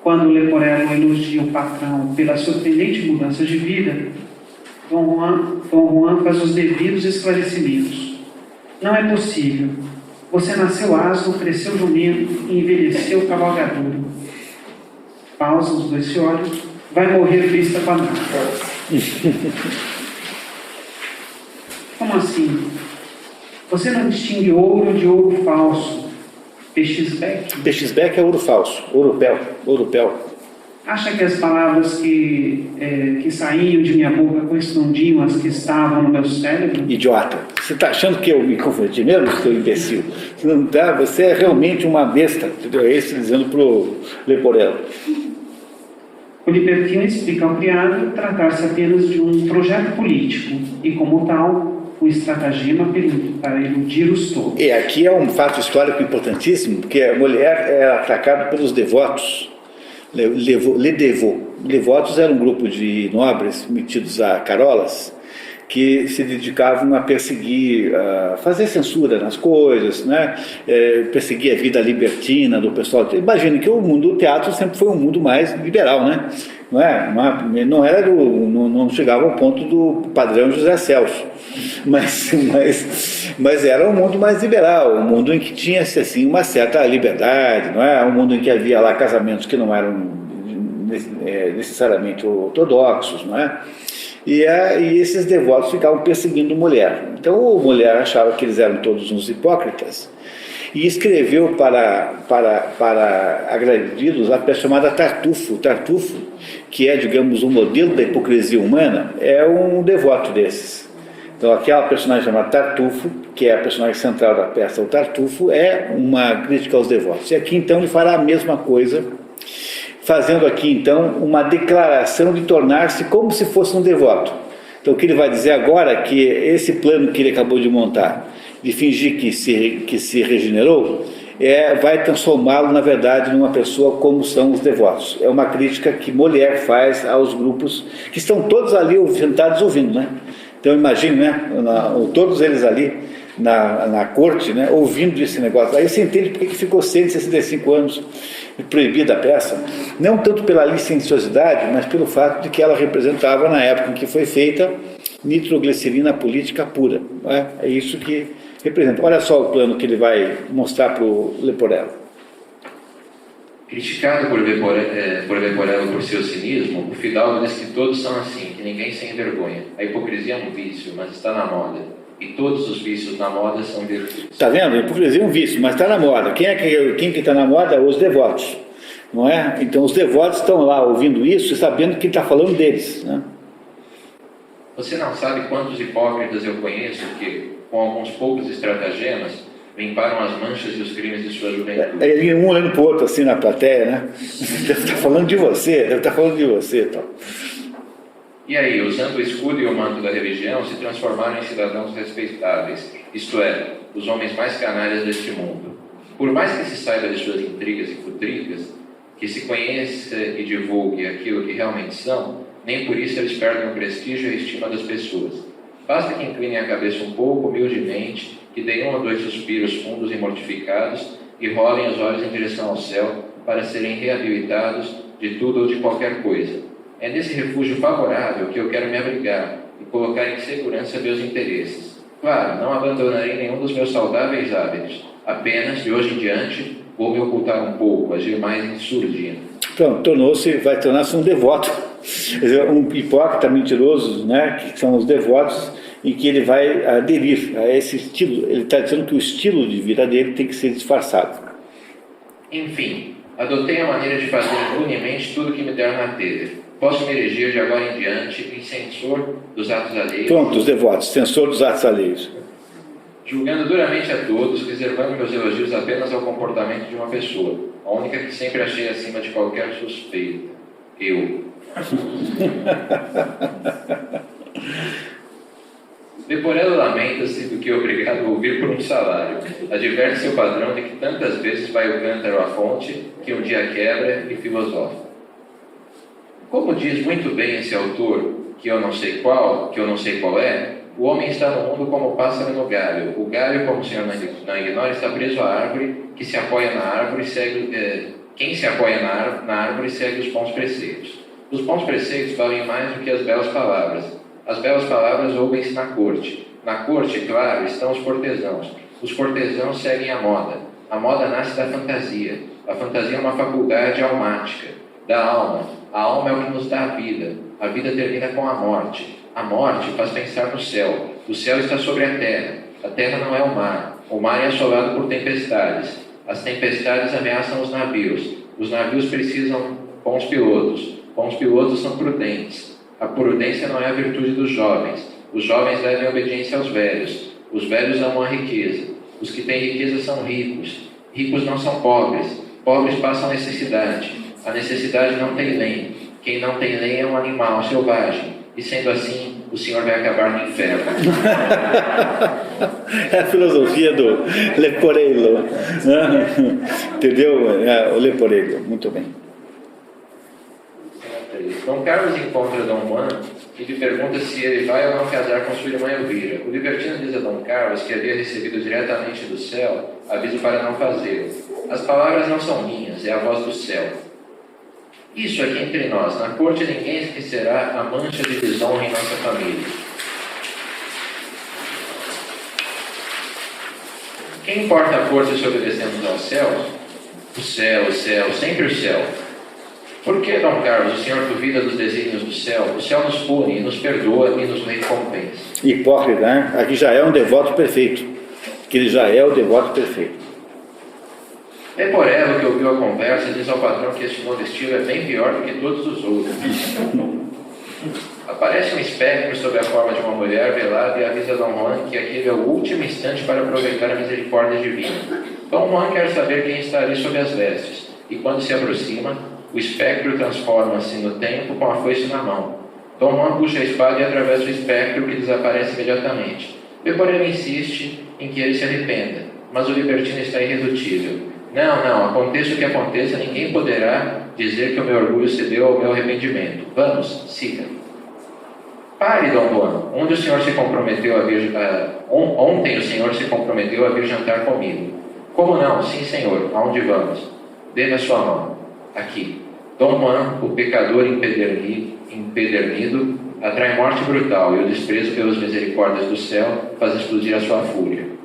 Quando Leporello elogia o patrão pela surpreendente mudança de vida, Dom Juan faz os devidos esclarecimentos. Não é possível. Você nasceu asno, cresceu jumento e envelheceu cavalgador. Pausa, os dois se olham. Vai morrer vista quadrada. Como assim? Você não distingue ouro de ouro falso? Pechisbeck? Pechisbeck é ouro falso, ouro-pel. Acha que as palavras que saíam de minha boca correspondiam às que estavam no meu cérebro? Idiota. Você está achando que eu me confundi mesmo, seu imbecil? Você não tá, você é realmente uma besta, entendeu? É isso dizendo para o Leporello. O libertino explica ao criado tratar-se apenas de um projeto político e, como tal, um estratagema para iludir os tolos. E aqui é um fato histórico importantíssimo, porque a mulher era atacada pelos devotos. Devotos era um grupo de nobres metidos a carolas que se dedicavam a perseguir, a fazer censura nas coisas, né? Perseguir a vida libertina do pessoal. Imagine que o mundo do teatro sempre foi um mundo mais liberal, né? Não chegava ao ponto do padrão José Celso, mas era um mundo mais liberal, um mundo em que tinha assim uma certa liberdade, não é? Um mundo em que havia lá casamentos que não eram necessariamente ortodoxos, não é? E esses devotos ficavam perseguindo mulher. Então a mulher achava que eles eram todos uns hipócritas e escreveu para agredi-los a peça chamada Tartufo. Tartufo, que é, digamos, um modelo da hipocrisia humana, é um devoto desses. Então aquela personagem chamada Tartufo, que é a personagem central da peça, o Tartufo, é uma crítica aos devotos. E aqui então ele fará a mesma coisa, fazendo aqui então uma declaração de tornar-se como se fosse um devoto. Então o que ele vai dizer agora é que esse plano que ele acabou de montar, de fingir que se regenerou, vai transformá-lo na verdade numa pessoa como são os devotos. É uma crítica que Molière faz aos grupos que estão todos ali sentados ouvindo, né? Então imagine, né? Todos eles ali na corte, né? Ouvindo esse negócio. Aí você entende porque que ficou 165 anos proibida a peça, não tanto pela licenciosidade, mas pelo fato de que ela representava, na época em que foi feita, nitroglicerina política pura. Não é? É isso que representa. Olha só o plano que ele vai mostrar para o Leporello. Criticado por Leporello por seu cinismo, o fidalgo diz que todos são assim, que ninguém se envergonha. A hipocrisia é um vício, mas está na moda. E todos os vícios na moda são virtudes. Está vendo? A hipocrisia é um vício, mas está na moda. Quem que está na moda? Os devotos. Não é? Então os devotos estão lá ouvindo isso e sabendo que está falando deles. Né? Você não sabe quantos hipócritas eu conheço que, com alguns poucos estratagemas, limparam as manchas e os crimes de sua juventude. Um olhando para o outro assim na plateia, né? Deve estar falando de você, deve estar falando de você. Então. E aí, usando o escudo e o manto da religião, se transformaram em cidadãos respeitáveis, isto é, os homens mais canalhas deste mundo. Por mais que se saiba de suas intrigas e futricas, que se conheça e divulgue aquilo que realmente são, nem por isso eles perdem o prestígio e a estima das pessoas. Basta que inclinem a cabeça um pouco, humildemente, que deem 1 ou 2 suspiros fundos e mortificados e rolem os olhos em direção ao céu para serem reabilitados de tudo ou de qualquer coisa. É nesse refúgio favorável que eu quero me abrigar e colocar em segurança meus interesses. Claro, não abandonarei nenhum dos meus saudáveis hábitos. Apenas, de hoje em diante, vou me ocultar um pouco, agir mais em surdina. Pronto, vai tornar-se um devoto. Quer dizer, um hipócrita mentiroso, né, que são os devotos, em que ele vai aderir a esse estilo. Ele está dizendo que o estilo de vida dele tem que ser disfarçado. Enfim, adotei a maneira de fazer impunemente tudo que me der na telha. Posso me erigir de agora em diante em censor dos atos alheios. Pronto, os devotos, censor dos atos alheios. Julgando duramente a todos, reservando meus elogios apenas ao comportamento de uma pessoa, a única que sempre achei acima de qualquer suspeita. Eu. Leporello lamenta-se do que é obrigado a ouvir por um salário. Adverte seu padrão de que tantas vezes vai o cântaro à fonte, que um dia quebra e filosofa. Como diz muito bem esse autor, que eu não sei qual é, o homem está no mundo como o pássaro no galho. O galho, como o Senhor não ignora, está preso à árvore, que se apoia na árvore segue... Quem se apoia na árvore segue os bons preceitos. Os bons preceitos valem mais do que as belas palavras. As belas palavras ouvem-se na corte. Na corte, claro, estão os cortesãos. Os cortesãos seguem a moda. A moda nasce da fantasia. A fantasia é uma faculdade almática, da alma. A alma é o que nos dá a vida. A vida termina com a morte. A morte faz pensar no céu. O céu está sobre a terra. A terra não é o mar. O mar é assolado por tempestades. As tempestades ameaçam os navios. Os navios precisam bons pilotos. Bons pilotos são prudentes. A prudência não é a virtude dos jovens. Os jovens devem obediência aos velhos. Os velhos amam a riqueza. Os que têm riqueza são ricos. Ricos não são pobres. Pobres passam necessidade. A necessidade não tem lei. Quem não tem lei é um animal selvagem. E sendo assim, o Senhor vai acabar no inferno. É a filosofia do Leporello. Entendeu? É, o Leporello. Muito bem. Dom Carlos encontra Dom Juan e lhe pergunta se ele vai ou não casar com sua irmã Elvira. O libertino diz a Dom Carlos que havia recebido diretamente do céu aviso para não fazê-lo. As palavras não são minhas, é a voz do céu. Isso aqui entre nós, na corte ninguém esquecerá a mancha de desonra em nossa família. Quem importa a corte se obedecemos aos céus? O céu, sempre o céu. Por que, Dom Carlos, o senhor duvida dos desígnios do céu? O céu nos pune, nos perdoa e nos recompensa. Hipócrita, né? Aqui já é um devoto perfeito. Que ele já é o devoto perfeito. Leporello, que ouviu a conversa, diz ao patrão que este novo estilo é bem pior do que todos os outros. Aparece um espectro sob a forma de uma mulher velada e avisa Dom Juan que aquele é o último instante para aproveitar a misericórdia divina. Dom Juan quer saber quem está ali sob as vestes, e quando se aproxima, o espectro transforma-se no tempo com a foice na mão. Dom Juan puxa a espada e atravessa o espectro, que desaparece imediatamente. Leporello insiste em que ele se arrependa, mas o libertino está irredutível. Não, aconteça o que aconteça, ninguém poderá dizer que o meu orgulho cedeu ao meu arrependimento. Vamos, siga. Pare, Dom Juan. Ontem o senhor se comprometeu a vir jantar comigo. Como não? Sim, senhor. Aonde vamos? Dê-me a sua mão. Aqui. Dom Juan, o pecador empedernido, atrai morte brutal, e o desprezo pelas misericórdias do céu faz explodir a sua fúria.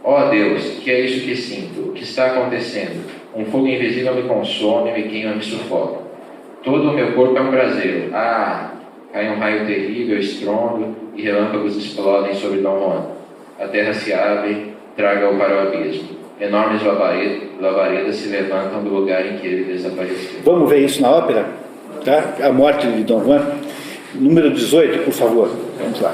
Ó Deus, que é isso que sinto? O que está acontecendo? Um fogo invisível me consome, me queima, me sufoca. Todo o meu corpo é um braseiro. Cai um raio terrível, estrondo, e relâmpagos explodem sobre Dom Juan. A terra se abre, traga-o para o abismo. Enormes labaredas se levantam do lugar em que ele desapareceu. Vamos ver isso na ópera? Tá? A morte de Dom Juan. Número 18, por favor. Vamos lá.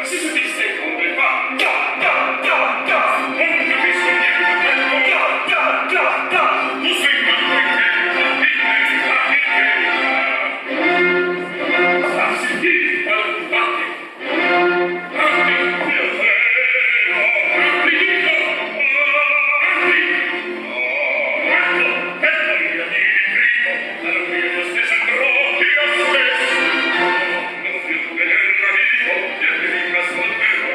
si sentisse con le pa, da, da, da, da, non capisco niente da quello, da, da, da, da, tu sei quanto in te, sta sentire, batti, mio freno, dico, stesso, non più vedere l'amico, e mi nasconderò.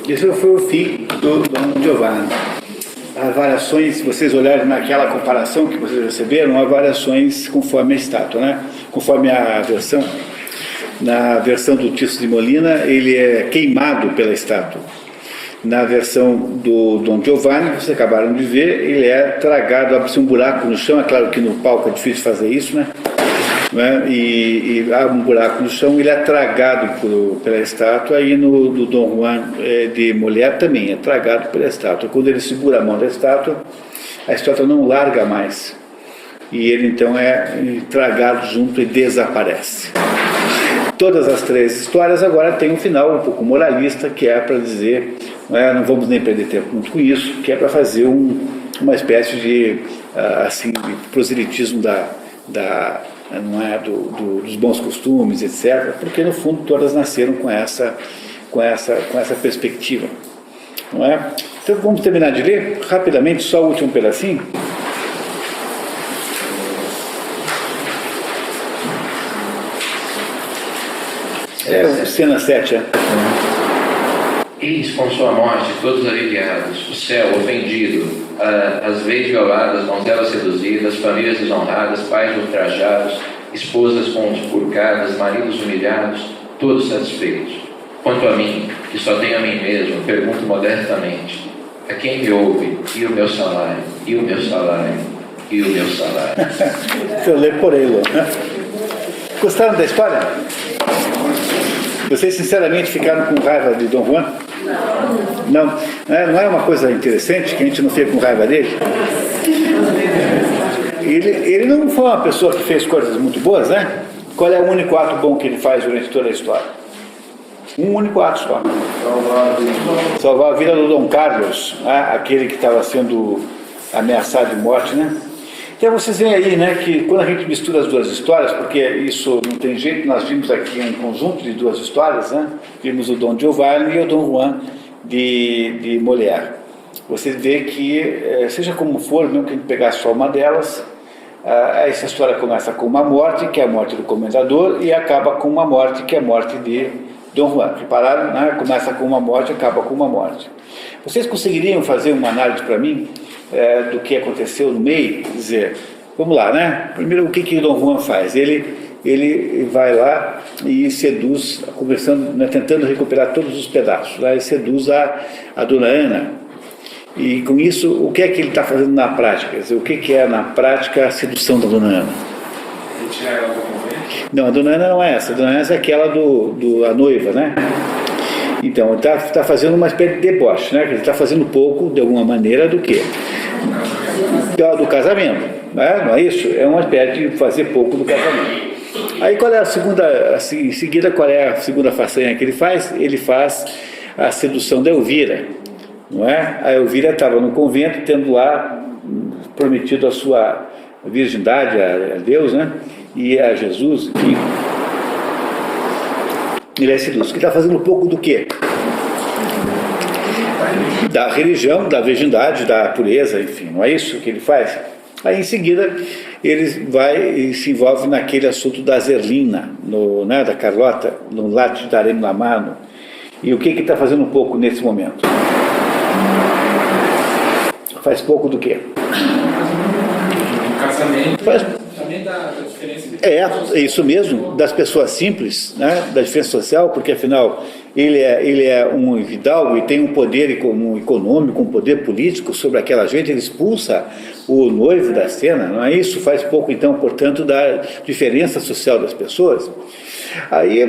Esse foi o fim do Dom Giovanni. As variações, se vocês olharem naquela comparação que vocês receberam, há variações conforme a estátua, né? Conforme a versão. Na versão do Tirso de Molina, ele é queimado pela estátua. Na versão do Dom Giovanni, vocês acabaram de ver, ele é tragado, abre-se um buraco no chão. É claro que no palco é difícil fazer isso, né? E há um buraco no chão, ele é tragado pela estátua, e no do Dom Juan de Molière também é tragado pela estátua. Quando ele segura a mão da estátua, a estátua não larga mais, e ele então é tragado junto e desaparece. Todas as três histórias agora têm um final um pouco moralista, que é para dizer, não vamos nem perder tempo muito com isso, que é para fazer uma espécie de assim, de proselitismo dos bons costumes, etc., porque no fundo todas nasceram com essa perspectiva, não é? Então vamos terminar de ler rapidamente só o último pedacinho. Cena 7. Eis com sua morte todos aliviados, o céu ofendido, as vezes violadas, donzelas seduzidas, famílias desonradas, pais ultrajados, esposas conspurcadas, maridos humilhados, todos satisfeitos. Quanto a mim, que só tenho a mim mesmo, pergunto modestamente: a quem me ouve? E o meu salário? E o meu salário? E o meu salário? Eu leio por ele. Gostaram da história? Vocês sinceramente ficaram com raiva de Dom Juan? Não. Não é uma coisa interessante que a gente não fica com raiva dele? Ele não foi uma pessoa que fez coisas muito boas, né? Qual é o único ato bom que ele faz durante toda a história? Um único ato só. Salvar a vida do Dom Carlos, né? Aquele que estava sendo ameaçado de morte, né? Então vocês veem aí, né, que quando a gente mistura as duas histórias, porque isso não tem jeito, nós vimos aqui um conjunto de duas histórias, né? Vimos o Dom Giovanni e o Dom Juan de Molière. Você vê que, seja como for, mesmo que a gente pegasse só uma delas, essa história começa com uma morte, que é a morte do comendador, e acaba com uma morte, que é a morte de Dom Juan. Repararam? Né? Começa com uma morte, acaba com uma morte. Vocês conseguiriam fazer uma análise para mim do que aconteceu no meio? Quer dizer, vamos lá, né? Primeiro, o que Dom Juan faz? Ele vai lá e seduz, conversando, né, tentando recuperar todos os pedaços. Lá ele seduz a Dona Ana. E com isso, o que é que ele está fazendo na prática? Quer dizer, o que é na prática a sedução da Dona Ana? Retirar ela do convento? Não, a Dona Ana não é essa. A Dona Ana é aquela a noiva, né? Então, ele está fazendo uma espécie de deboche, né? Ele está fazendo pouco, de alguma maneira, do quê? Do casamento, né? Não é isso? É uma espécie de fazer pouco do casamento. Aí, qual é a segunda, assim, em seguida, qual é a segunda façanha que ele faz? Ele faz a sedução da Elvira, não é? A Elvira estava no convento, tendo lá prometido a sua virgindade a Deus, né? E a Jesus, enfim. Ele é seduz. Ele está fazendo um pouco do quê? Da religião, da virgindade, da pureza, enfim, não é isso que ele faz? Aí em seguida ele vai e se envolve naquele assunto da Zerlina, né, da Carlota, no Latte Darem la Mano. E o que está fazendo um pouco nesse momento? Faz pouco do quê? Casamento. Faz... Também da diferença de... É isso mesmo, das pessoas simples, né, da diferença social, porque afinal ele é um hidalgo e tem um poder econômico, um poder político sobre aquela gente. Ele expulsa o noivo da cena, não é isso? Faz pouco então, portanto, da diferença social das pessoas. Aí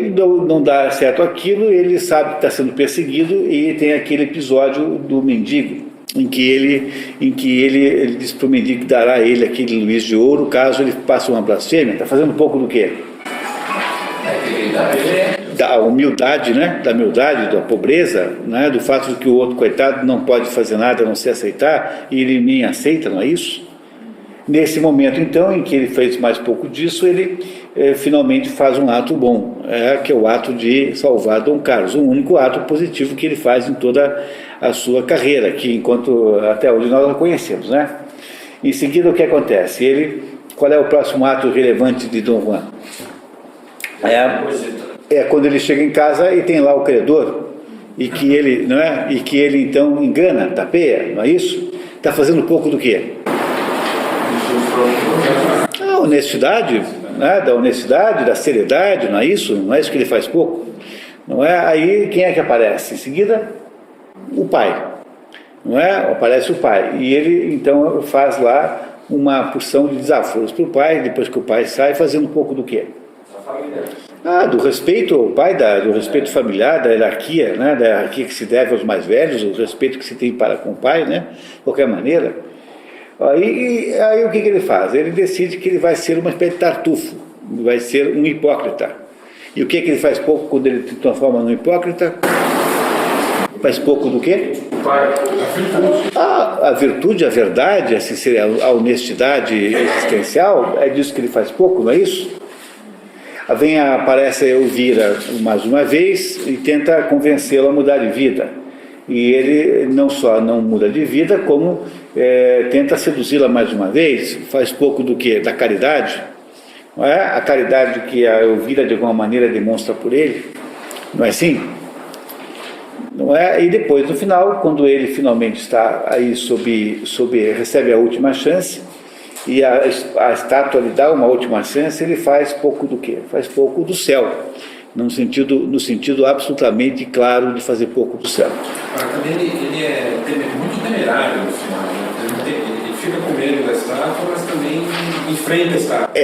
não dá certo aquilo, ele sabe que está sendo perseguido e tem aquele episódio do mendigo, em que ele diz para o mendigo que dará a ele aquele Luiz de ouro caso ele passe uma blasfêmia. Está fazendo um pouco do quê? Da humildade, né? Da humildade, da pobreza, né? Do fato de que o outro coitado não pode fazer nada a não se aceitar, e ele nem aceita, não é isso? Nesse momento, então, em que ele fez mais pouco disso, ele finalmente faz um ato bom, que é o ato de salvar Dom Carlos, o único ato positivo que ele faz em toda a sua carreira, que enquanto até hoje nós não conhecemos, né? Em seguida, o que acontece? Qual é o próximo ato relevante de Dom Juan? É quando ele chega em casa e tem lá o credor, e que ele, não é? E que ele então engana, tapeia, não é isso? Está fazendo pouco do quê? A honestidade, né? Da honestidade, da seriedade, não é isso? Não é isso que ele faz pouco? Não é? Aí quem é que aparece? Em seguida, o pai. Não é? Aparece o pai. E ele então faz lá uma porção de desaforos para o pai, depois que o pai sai, fazendo um pouco do quê? Do respeito ao pai, do respeito familiar, da hierarquia, né? Da hierarquia que se deve aos mais velhos, o respeito que se tem para com o pai, né? De qualquer maneira. Aí o que ele faz? Ele decide que ele vai ser uma espécie de tartufo, vai ser um hipócrita. E o que ele faz pouco quando ele se transforma num hipócrita? Faz pouco do quê? A virtude, a verdade, a honestidade existencial, é disso que ele faz pouco, não é isso? Aparece a Elvira mais uma vez e tenta convencê-lo a mudar de vida. E ele não só não muda de vida, como tenta seduzi-la mais uma vez. Faz pouco do quê? Da caridade. Não é? A caridade que a Elvira de alguma maneira demonstra por ele. Não é assim? Não é? E depois, no final, quando ele finalmente está aí recebe a última chance, e a estátua lhe dá uma última chance, ele faz pouco do quê? Faz pouco do céu, no sentido absolutamente claro de fazer pouco do céu. Também ele é muito temerário no final, né? Ele fica com medo da estátua, mas também enfrenta a estátua.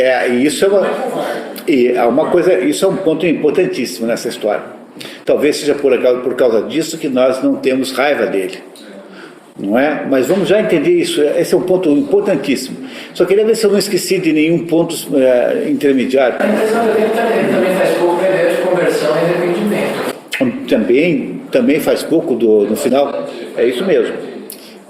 Isso é um ponto importantíssimo nessa história. Talvez seja por causa disso que nós não temos raiva dele. Não é? Mas vamos já entender isso. Esse é um ponto importantíssimo. Só queria ver se eu não esqueci de nenhum ponto intermediário. A impressão que ele também faz pouco de conversão e arrependimento. Também faz pouco no final. É isso mesmo.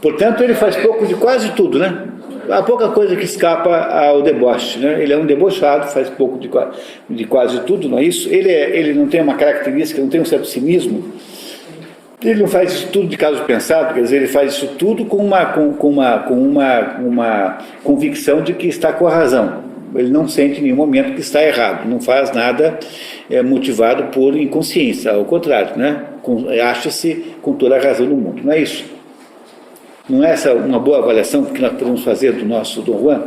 Portanto, ele faz pouco de quase tudo, né? Há pouca coisa que escapa ao deboche, né? Ele é um debochado, faz pouco de quase tudo, não é isso? Ele não tem uma característica, não tem um certo cinismo. Ele não faz isso tudo de caso pensado, quer dizer, ele faz isso tudo com uma convicção de que está com a razão. Ele não sente em nenhum momento que está errado, não faz nada motivado por inconsciência, ao contrário, né? Acha-se com toda a razão do mundo, não é isso? Não é essa uma boa avaliação que nós podemos fazer do nosso Dom Juan?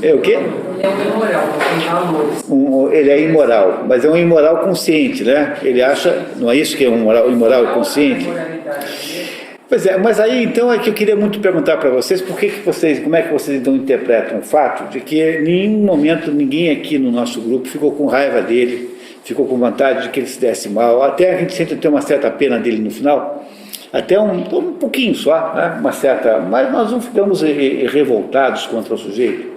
É o quê? Ele é um imoral, ele é imoral, mas é um imoral consciente, né? Ele acha, não é isso que é um imoral consciente? Pois é, mas aí então é que eu queria muito perguntar para vocês, como é que vocês então interpretam o fato de que em nenhum momento ninguém aqui no nosso grupo ficou com raiva dele, ficou com vontade de que ele se desse mal, até a gente sempre tem uma certa pena dele no final, até um pouquinho só, né? Mas nós não ficamos revoltados contra o sujeito.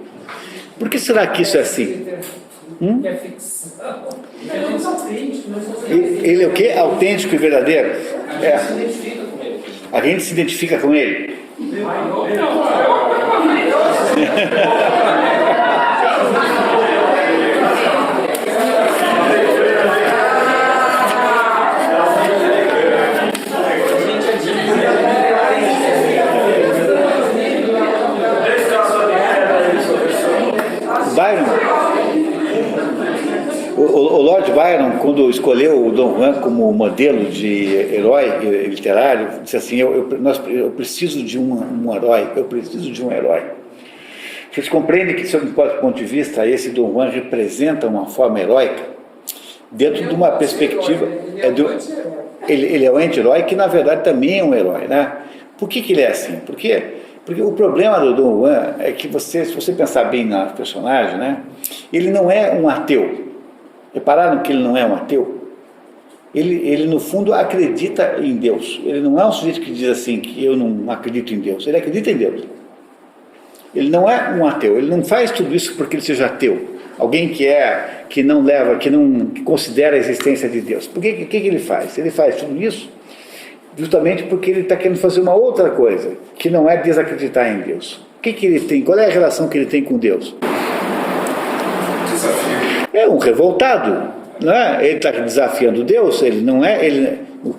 Por que será que isso é assim? É ficção. Ele é o quê? Autêntico e verdadeiro? A gente se identifica com ele. O Lord Byron, quando escolheu o Dom Juan como modelo de herói literário, disse assim, eu preciso de um herói, eu preciso de um herói. Vocês compreendem que, sob um ponto de vista, esse Dom Juan representa uma forma heróica dentro de uma perspectiva... Ele é um anti-herói que, na verdade, também é um herói, né? Por que ele é assim? Porque o problema do Dom Juan é que se você pensar bem na personagem, né, ele não é um ateu. Repararam que ele não é um ateu? Ele no fundo acredita em Deus. Ele não é um sujeito que diz assim, que eu não acredito em Deus. Ele acredita em Deus. Ele não é um ateu. Ele não faz tudo isso porque ele seja ateu. Alguém que não considera a existência de Deus. Por que ele faz? Ele faz tudo isso justamente porque ele está querendo fazer uma outra coisa, que não é desacreditar em Deus. O que ele tem? Qual é a relação que ele tem com Deus? É um revoltado, não é? Ele está desafiando Deus,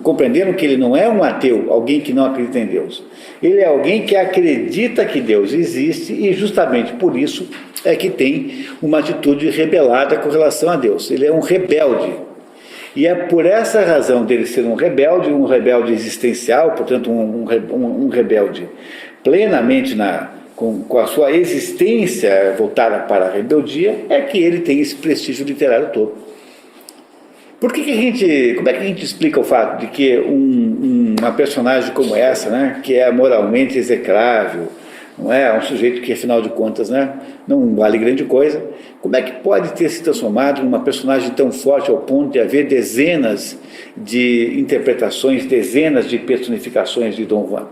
compreendendo que ele não é um ateu, alguém que não acredita em Deus. Ele é alguém que acredita que Deus existe e justamente por isso é que tem uma atitude rebelada com relação a Deus. Ele é um rebelde. E é por essa razão dele ser um rebelde existencial, portanto um rebelde plenamente com a sua existência voltada para a rebeldia, é que ele tem esse prestígio literário todo. Como é que a gente explica o fato de que uma personagem como essa, né, que é moralmente execrável, não é um sujeito que, afinal de contas, né, não vale grande coisa, como é que pode ter se transformado numa personagem tão forte ao ponto de haver dezenas de interpretações, dezenas de personificações de Dom Juan?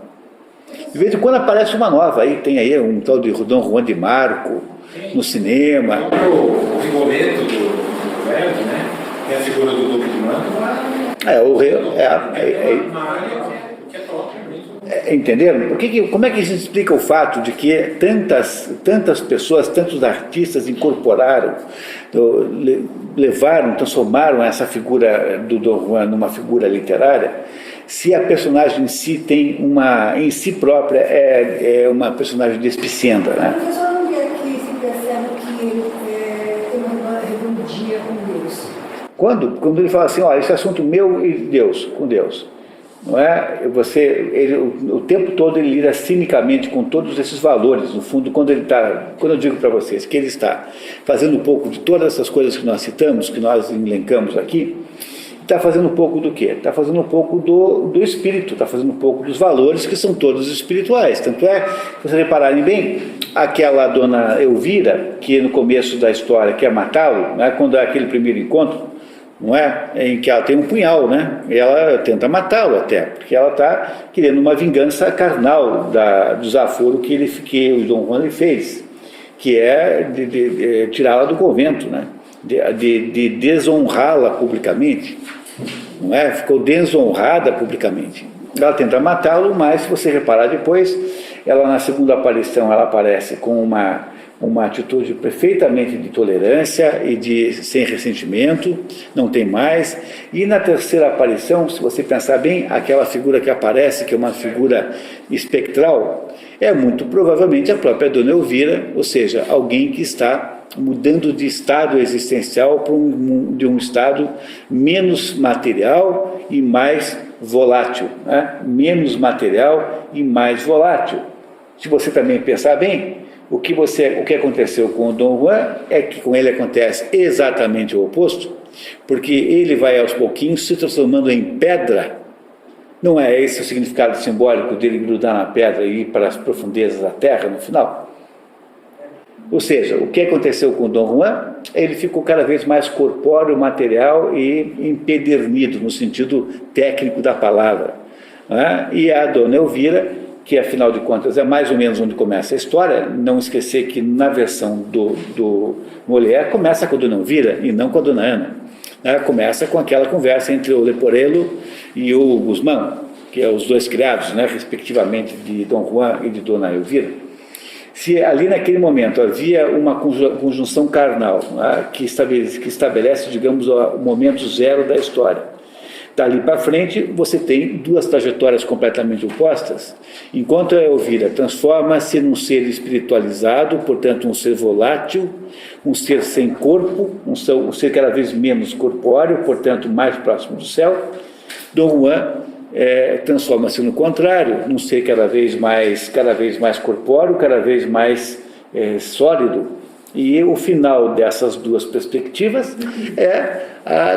De vez em quando aparece uma nova, tem aí um tal de Dom Juan de Marco no cinema. O Rigoletto do Verdi, né? Tem a figura do Duque de Mantua. Entenderam? Como é que se explica o fato de que tantas pessoas, tantos artistas incorporaram, transformaram essa figura do Dom Juan numa figura literária, se a personagem em si em si própria é uma personagem despicenda, né? Porque só não é que se percebe que tem uma rebeldia com Deus. Quando ele fala assim, olha, esse assunto meu e Deus, com Deus, não é? O tempo todo ele lida cinicamente com todos esses valores. No fundo, quando eu digo para vocês que ele está fazendo um pouco de todas essas coisas que nós citamos, que nós elencamos aqui, está fazendo um pouco do quê? Está fazendo um pouco do espírito, está fazendo um pouco dos valores que são todos espirituais. Tanto é, se vocês repararem bem, aquela dona Elvira, que no começo da história quer matá-lo, né, quando é aquele primeiro encontro, não é? Em que ela tem um punhal, né? E ela tenta matá-lo até, porque ela está querendo uma vingança carnal do desaforo que o Dom Juan lhe fez, que é de tirá-la do convento, né? De desonrá-la publicamente, não é? Ficou desonrada publicamente. Ela tenta matá-lo, mas se você reparar depois, ela na segunda aparição ela aparece com uma atitude perfeitamente de tolerância e sem ressentimento, não tem mais. E na terceira aparição, se você pensar bem, aquela figura que aparece, que é uma figura espectral, é muito provavelmente a própria Dona Elvira, ou seja, alguém que está mudando de estado existencial de um estado menos material e mais volátil, né? Menos material e mais volátil. Se você também pensar bem, o que aconteceu com o Dom Juan é que com ele acontece exatamente o oposto, porque ele vai aos pouquinhos se transformando em pedra. Não é esse o significado simbólico dele grudar na pedra e ir para as profundezas da terra no final? Ou seja, o que aconteceu com o Dom Juan? Ele ficou cada vez mais corpóreo, material e empedernido, no sentido técnico da palavra, né? E a Dona Elvira, que afinal de contas é mais ou menos onde começa a história, não esquecer que na versão do Molière começa com a Dona Elvira e não com a Dona Ana, né? Começa com aquela conversa entre o Leporello e o Guzmán, que é os dois criados, né, respectivamente de Dom Juan e de Dona Elvira. Se ali naquele momento havia uma conjunção carnal, né, que estabelece, digamos, o momento zero da história, dali para frente você tem duas trajetórias completamente opostas. Enquanto a Elvira transforma-se num ser espiritualizado, portanto um ser volátil, um ser sem corpo, um ser cada vez menos corpóreo, portanto mais próximo do céu, Dom Juan transforma-se no contrário, num ser cada vez mais corpóreo, cada vez mais sólido. E o final dessas duas perspectivas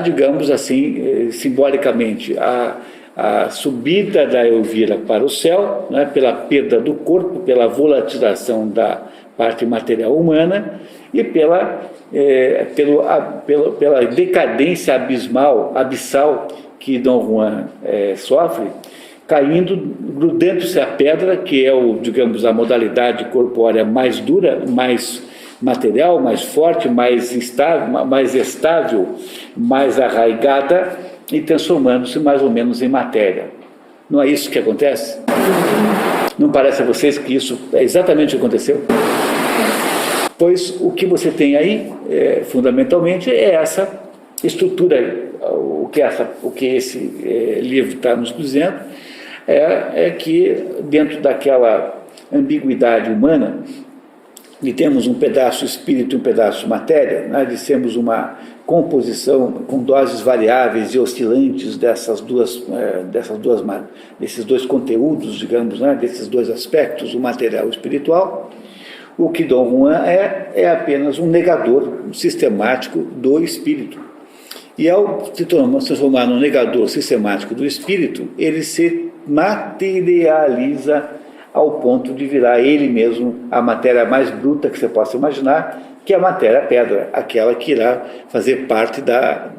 digamos assim, simbolicamente, a subida da Elvira para o céu, né, pela perda do corpo, pela volatilização da parte material humana e pela decadência abissal que Dom Juan sofre, caindo, grudando-se à pedra, que é digamos, a modalidade corpórea mais dura, mais material, mais forte, mais estável, mais arraigada, e transformando-se mais ou menos em matéria. Não é isso que acontece? Não parece a vocês que isso é exatamente o que aconteceu? Pois o que você tem aí, fundamentalmente, é essa estrutura. O que esse livro está nos dizendo é que dentro daquela ambiguidade humana, de termos um pedaço espírito e um pedaço matéria, né, de sermos uma composição com doses variáveis e oscilantes desses dois conteúdos, digamos, né, desses dois aspectos, o material e o espiritual, o que Dom Juan é apenas um negador sistemático do espírito. E ao se transformar num negador sistemático do espírito, ele se materializa ao ponto de virar ele mesmo a matéria mais bruta que você possa imaginar, que é a matéria-pedra, aquela que irá fazer parte da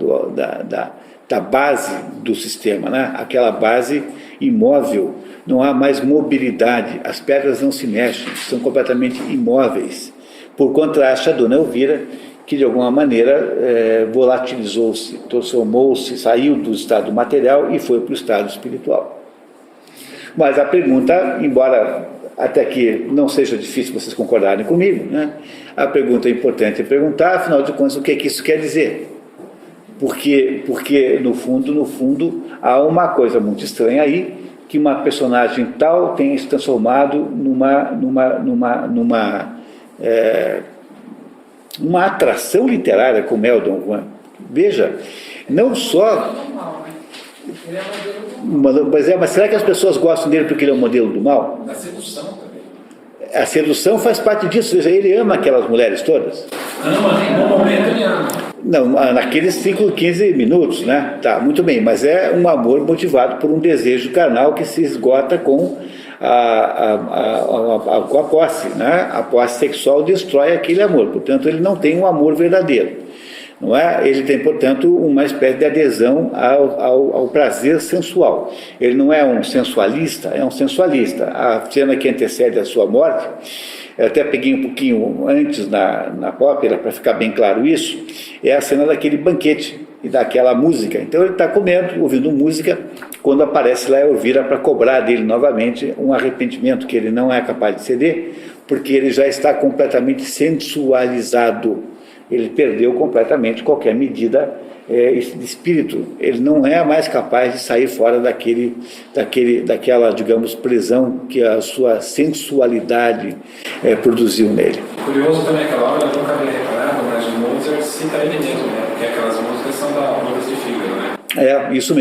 base do sistema, né? Aquela base imóvel, não há mais mobilidade, as pedras não se mexem, são completamente imóveis. Por contraste, a Dona Elvira, que de alguma maneira volatilizou-se, transformou-se, saiu do estado material e foi para o estado espiritual. Mas a pergunta, embora até que não seja difícil vocês concordarem comigo, né? A pergunta é importante perguntar, afinal de contas, o que é que isso quer dizer? Porque no fundo, há uma coisa muito estranha aí, que uma personagem tal tem se transformado uma atração literária como é o Dom Juan. Veja, não só... Mas será que as pessoas gostam dele porque ele é um modelo do mal? Da sedução também. A sedução faz parte disso. Veja, ele ama aquelas mulheres todas. Ama, em bom momento ele ama. Não, naqueles 5, 15 minutos, né? Tá, muito bem, mas é um amor motivado por um desejo carnal que se esgota com com a posse, né? A posse sexual destrói aquele amor, portanto ele não tem um amor verdadeiro, não é? Ele tem, portanto, uma espécie de adesão ao prazer sensual. Ele não é um sensualista, é um sensualista. A cena que antecede a sua morte, eu até peguei um pouquinho antes na ópera para ficar bem claro isso, é a cena daquele banquete e daquela música. Então ele está comendo, ouvindo música, quando aparece lá Elvira para cobrar dele novamente um arrependimento que ele não é capaz de ceder, porque ele já está completamente sensualizado. Ele perdeu completamente qualquer medida de espírito. Ele não é mais capaz de sair fora daquela, digamos, prisão que a sua sensualidade produziu nele. Curioso também aquela obra, eu nunca havia reparado, mas o Mozart cita ele mesmo, né? Porque aquelas músicas são da Bodas de Fígaro, né? Isso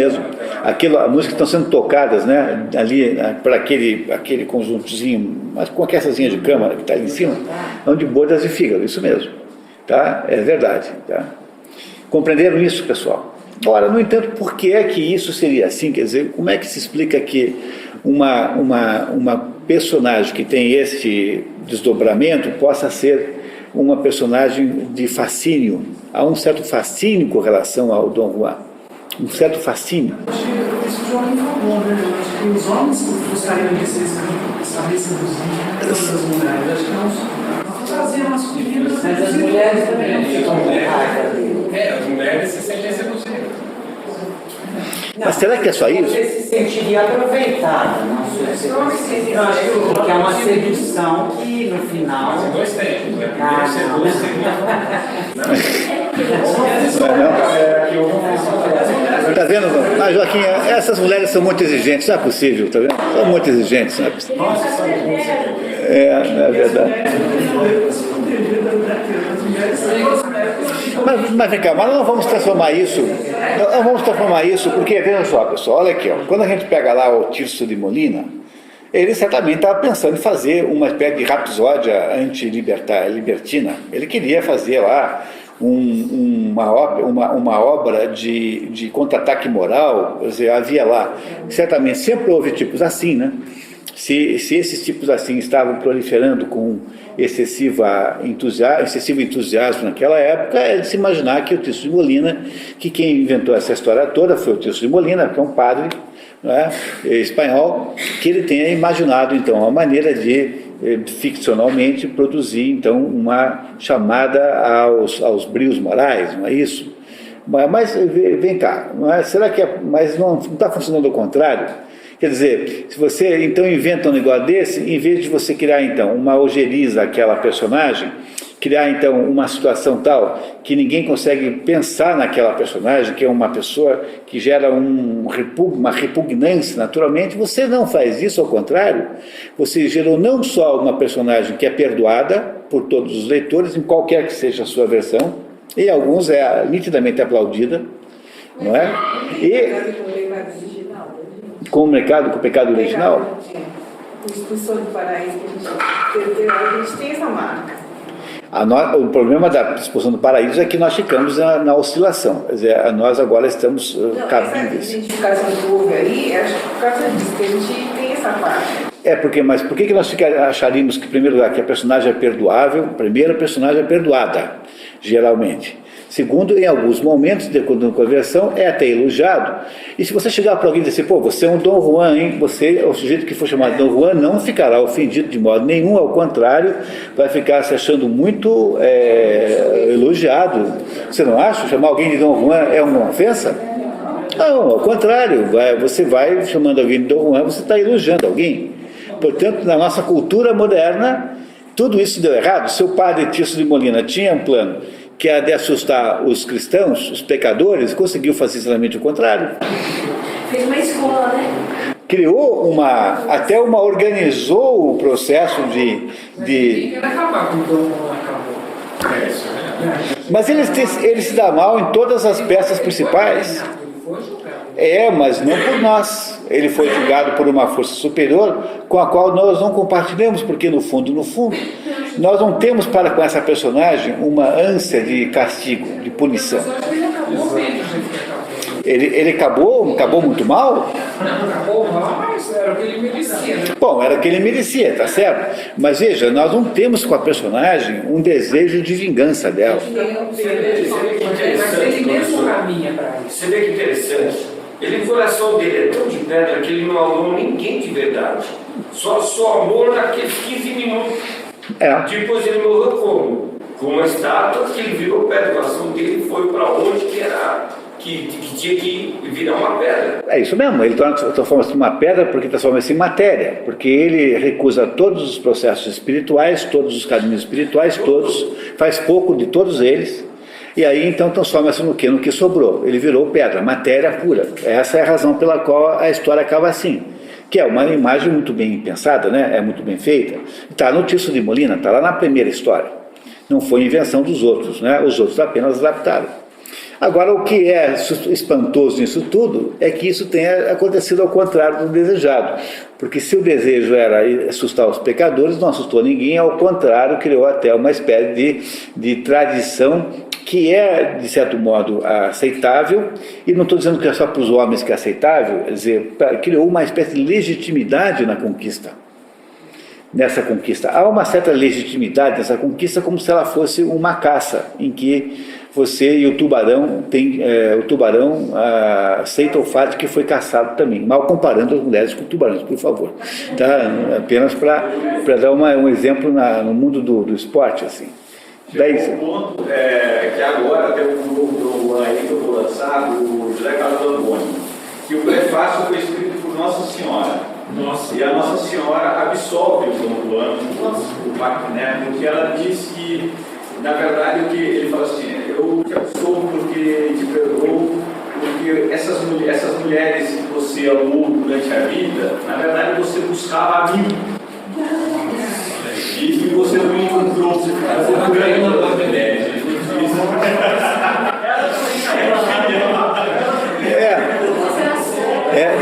de alguém falou, né? Eu acho que os homens gostariam de ser seduzidos pelas mulheres. Acho que não fantasia masculina. Mas as mulheres também não ficam com raiva dele. As mulheres se sentem seduzidas. Mas será que é só isso? Você se sentiria aproveitada, não sei. Eu acho que é uma sedução que no final. Mas em dois tempos, né? Primeiro seduz, Tá vendo? Ah, Joaquim, essas mulheres são muito exigentes, não é possível, tá vendo? São muito exigentes, não é possível. É verdade. Mas vem cá, mas não vamos transformar isso. Não vamos transformar isso, porque, veja só, pessoal, olha aqui, ó, quando a gente pega lá o Tirso de Molina, ele certamente estava pensando em fazer uma espécie de rapsódia anti-libertina. Ele queria fazer lá uma obra de contra-ataque moral. Quer dizer, havia lá, certamente sempre houve tipos assim, né? Se esses tipos assim estavam proliferando com excessivo entusiasmo naquela época, é de se imaginar que o Tirso de Molina, que quem inventou essa história toda foi o Tirso de Molina, que é um padre, né, espanhol, que ele tenha imaginado então uma maneira de ficcionalmente produzir então uma chamada aos brios morais, não é isso? Mas vem cá, será que mas não está funcionando ao contrário? Quer dizer, se você então inventa um negócio desse, em vez de você criar então uma ojeriza àquela personagem, criar então uma situação tal que ninguém consegue pensar naquela personagem, que é uma pessoa que gera uma repugnância naturalmente, você não faz isso, ao contrário, você gerou não só uma personagem que é perdoada por todos os leitores, em qualquer que seja a sua versão, Em alguns é nitidamente aplaudida, não é? E com o pecado original. O expulsor do paraíso que a gente perdeu, a gente tem essa marca. O problema da expulsão do paraíso é que nós ficamos na oscilação. Quer dizer, nós agora estamos cabíveis. Essa identificação que houve aí, acho que por causa disso que a gente tem essa parte. Mas por que nós acharíamos que, em primeiro lugar, que a personagem é perdoável? Primeiro, a personagem é perdoada, geralmente. Segundo, em alguns momentos de conversão, é até elogiado. E se você chegar para alguém e dizer, pô, você é um Dom Juan, hein? Você, o sujeito que for chamado Dom Juan, não ficará ofendido de modo nenhum, ao contrário, vai ficar se achando muito elogiado. Você não acha? Chamar alguém de Dom Juan é uma ofensa? Não, ao contrário, você vai chamando alguém de Dom Juan, você está elogiando alguém. Portanto, na nossa cultura moderna, tudo isso deu errado. Seu padre Tirso de Molina tinha um plano que era de assustar os cristãos, os pecadores, conseguiu fazer exatamente o contrário. Fez uma escola, né? Criou organizou o processo de... acabar com o Dom Juan, acabou. Mas ele se dá mal em todas as peças principais. Mas não por nós. Ele foi julgado por uma força superior com a qual nós não compartilhamos, porque no fundo, nós não temos para com essa personagem uma ânsia de castigo, de punição. Ele acabou muito mal? Não, acabou mal, mas era o que ele merecia, né? Bom, era o que ele merecia, tá certo? Mas veja, nós não temos com a personagem um desejo de vingança dela. Mas ele mesmo caminha para isso. Você vê que interessante. O coração dele é tão de pedra que ele não amou ninguém de verdade. Só amou naqueles 15 minutos. Depois ele morreu como? Com uma estátua que ele virou pedra. O coração dele foi para onde que tinha que virar uma pedra. É isso mesmo, ele transforma-se em uma pedra porque transforma-se em matéria, porque ele recusa todos os processos espirituais, todos os caminhos espirituais, faz pouco de todos eles, e aí então transforma-se no que sobrou. Ele virou pedra, matéria pura. Essa é a razão pela qual a história acaba assim, que é uma imagem muito bem pensada, né? É muito bem feita. Está no Tirso de Molina, está lá na primeira história. Não foi invenção dos outros, né? Os outros apenas adaptaram. Agora, o que é espantoso nisso tudo é que isso tenha acontecido ao contrário do desejado. Porque se o desejo era assustar os pecadores, não assustou ninguém, ao contrário, criou até uma espécie de tradição que é, de certo modo, aceitável, e não estou dizendo que é só para os homens que é aceitável, quer dizer, criou uma espécie de legitimidade na conquista. Nessa conquista. Há uma certa legitimidade nessa conquista, como se ela fosse uma caça, em que você e o tubarão aceita o fato de que foi caçado também, mal comparando as mulheres com tubarões, por favor. Tá? Apenas para dar um exemplo no mundo do esporte. Assim. Daí, o ponto é que agora tem um grupo aí que eu vou lançar, do José Carlos Antônio, que o prefácio foi escrito por Nossa Senhora. E a Nossa Senhora absolve o Dom Juan, o Pacto, né? Porque ela diz que, na verdade, o que ele fala assim, eu te absolvo porque te perdoo, porque essas mulheres que você amou durante a vida, na verdade você buscava a mim. E você não me encontrou, você ficava procurando as mulheres.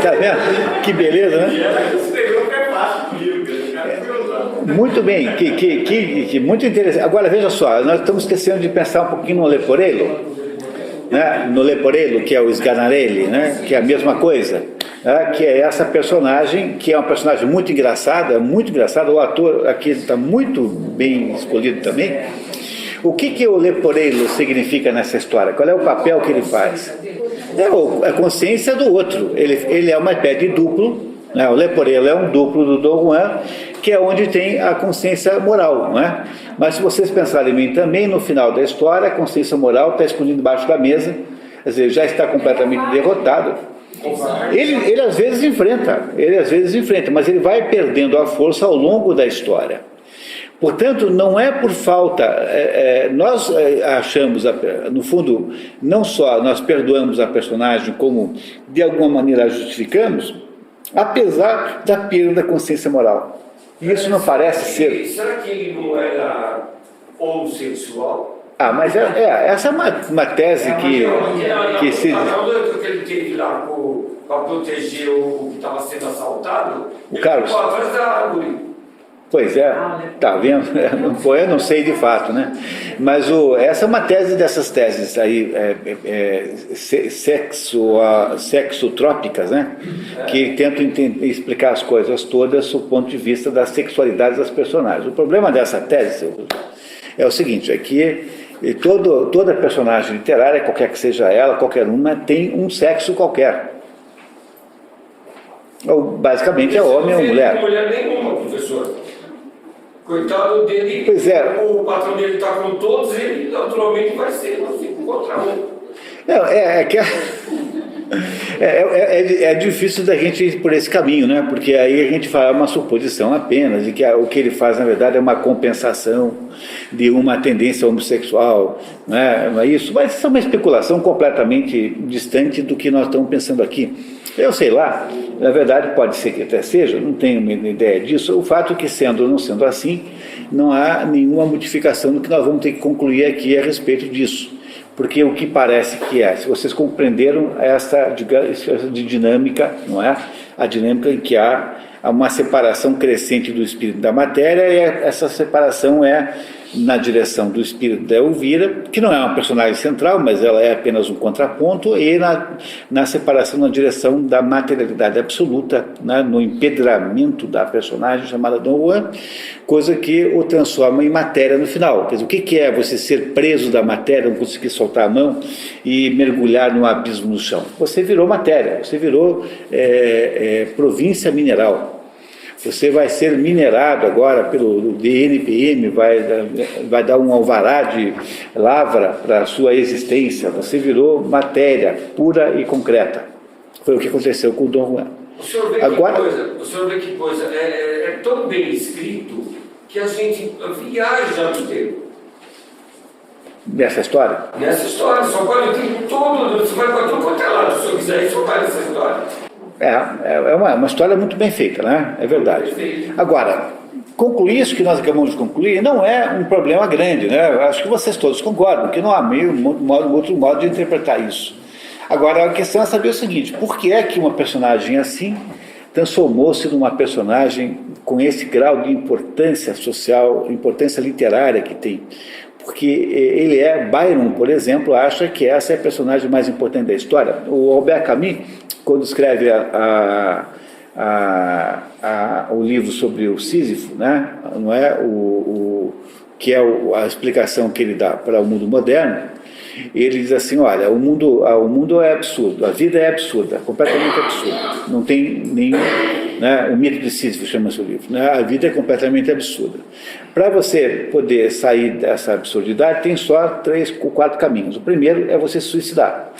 Tá vendo? Que beleza, né? Muito bem, muito interessante. Agora veja só, nós estamos esquecendo de pensar um pouquinho no Leporello, né? No Leporello, que é o Sganarelli, né? Que é a mesma coisa, né? Que é essa personagem, que é uma personagem muito engraçada, o ator aqui está muito bem escolhido também. O que o Leporello significa nessa história? Qual é o papel que ele faz? É a consciência do outro. Ele é uma espécie de duplo, né? O Leporello é um duplo do Dom Juan, que é onde tem a consciência moral, né? Mas se vocês pensarem bem também, no final da história, a consciência moral está escondida debaixo da mesa, quer dizer, já está completamente derrotado. Ele às vezes enfrenta, mas ele vai perdendo a força ao longo da história. Portanto, não é por falta, nós achamos, no fundo, não só nós perdoamos a personagem como de alguma maneira a justificamos, apesar da perda da consciência moral. E isso não parece ser... Será que ele não era homossexual? Ah, mas essa é uma tese que se... que ele teve lá para proteger o que estava sendo assaltado, o Carlos ficou atrás da árvore. Pois é, tá vendo? Eu não sei de fato, né? Mas essa é uma tese dessas teses aí, sexotrópicas, né? Que tentam explicar as coisas todas do ponto de vista da sexualidade das personagens. O problema dessa tese é o seguinte, é que toda personagem literária, qualquer que seja ela, qualquer uma, tem um sexo qualquer. Ou, basicamente é homem ou mulher. Não tem mulher nenhuma, professor. Coitado dele, pois é. O patrão dele está com todos, ele naturalmente vai ser contra um. Não, é difícil da gente ir por esse caminho, né? Porque aí a gente faz uma suposição apenas de que o que ele faz, na verdade, é uma compensação de uma tendência homossexual, né? Não é isso? Mas isso é uma especulação completamente distante do que nós estamos pensando aqui. Eu sei lá, na verdade pode ser que até seja, não tenho uma ideia disso. O fato é que, sendo ou não sendo assim, não há nenhuma modificação do que nós vamos ter que concluir aqui a respeito disso. Porque o que parece que se vocês compreenderam essa dinâmica, não é? A dinâmica em que há uma separação crescente do espírito da matéria, e essa separação é na direção do espírito da Elvira, que não é uma personagem central, mas ela é apenas um contraponto, e na separação na direção da materialidade absoluta, né, no empedramento da personagem chamada Dom Juan, coisa que o transforma em matéria no final. Quer dizer, o que é você ser preso da matéria, não conseguir soltar a mão e mergulhar no abismo no chão? Você virou matéria, você virou província mineral. Você vai ser minerado agora pelo DNPM, vai dar um alvará de lavra para a sua existência. Você virou matéria pura e concreta. Foi o que aconteceu com o Dom Juan. O senhor vê que coisa, é tão bem escrito que a gente viaja no tempo. Nessa história? Nessa história, só pode ter todo, você vai para tudo quanto é lado, se o senhor quiser, só vai nessa história. É uma história muito bem feita, né? É verdade. Agora, concluir isso que nós acabamos de concluir não é um problema grande, né? Eu acho que vocês todos concordam que não há outro modo de interpretar isso. Agora, a questão é saber o seguinte: por que é que uma personagem assim transformou-se numa personagem com esse grau de importância social, importância literária que tem? Porque Byron, por exemplo, acha que essa é a personagem mais importante da história. O Albert Camus, quando escreve o livro sobre o Sísifo, né, não é? Que é a explicação que ele dá para o mundo moderno, ele diz assim: olha, o mundo é absurdo, a vida é absurda, completamente absurda, não tem nenhum, né, o mito de Sísifo chama-se o livro, né, a vida é completamente absurda. Para você poder sair dessa absurdidade, tem só 3 ou 4 caminhos. O primeiro é você se suicidar.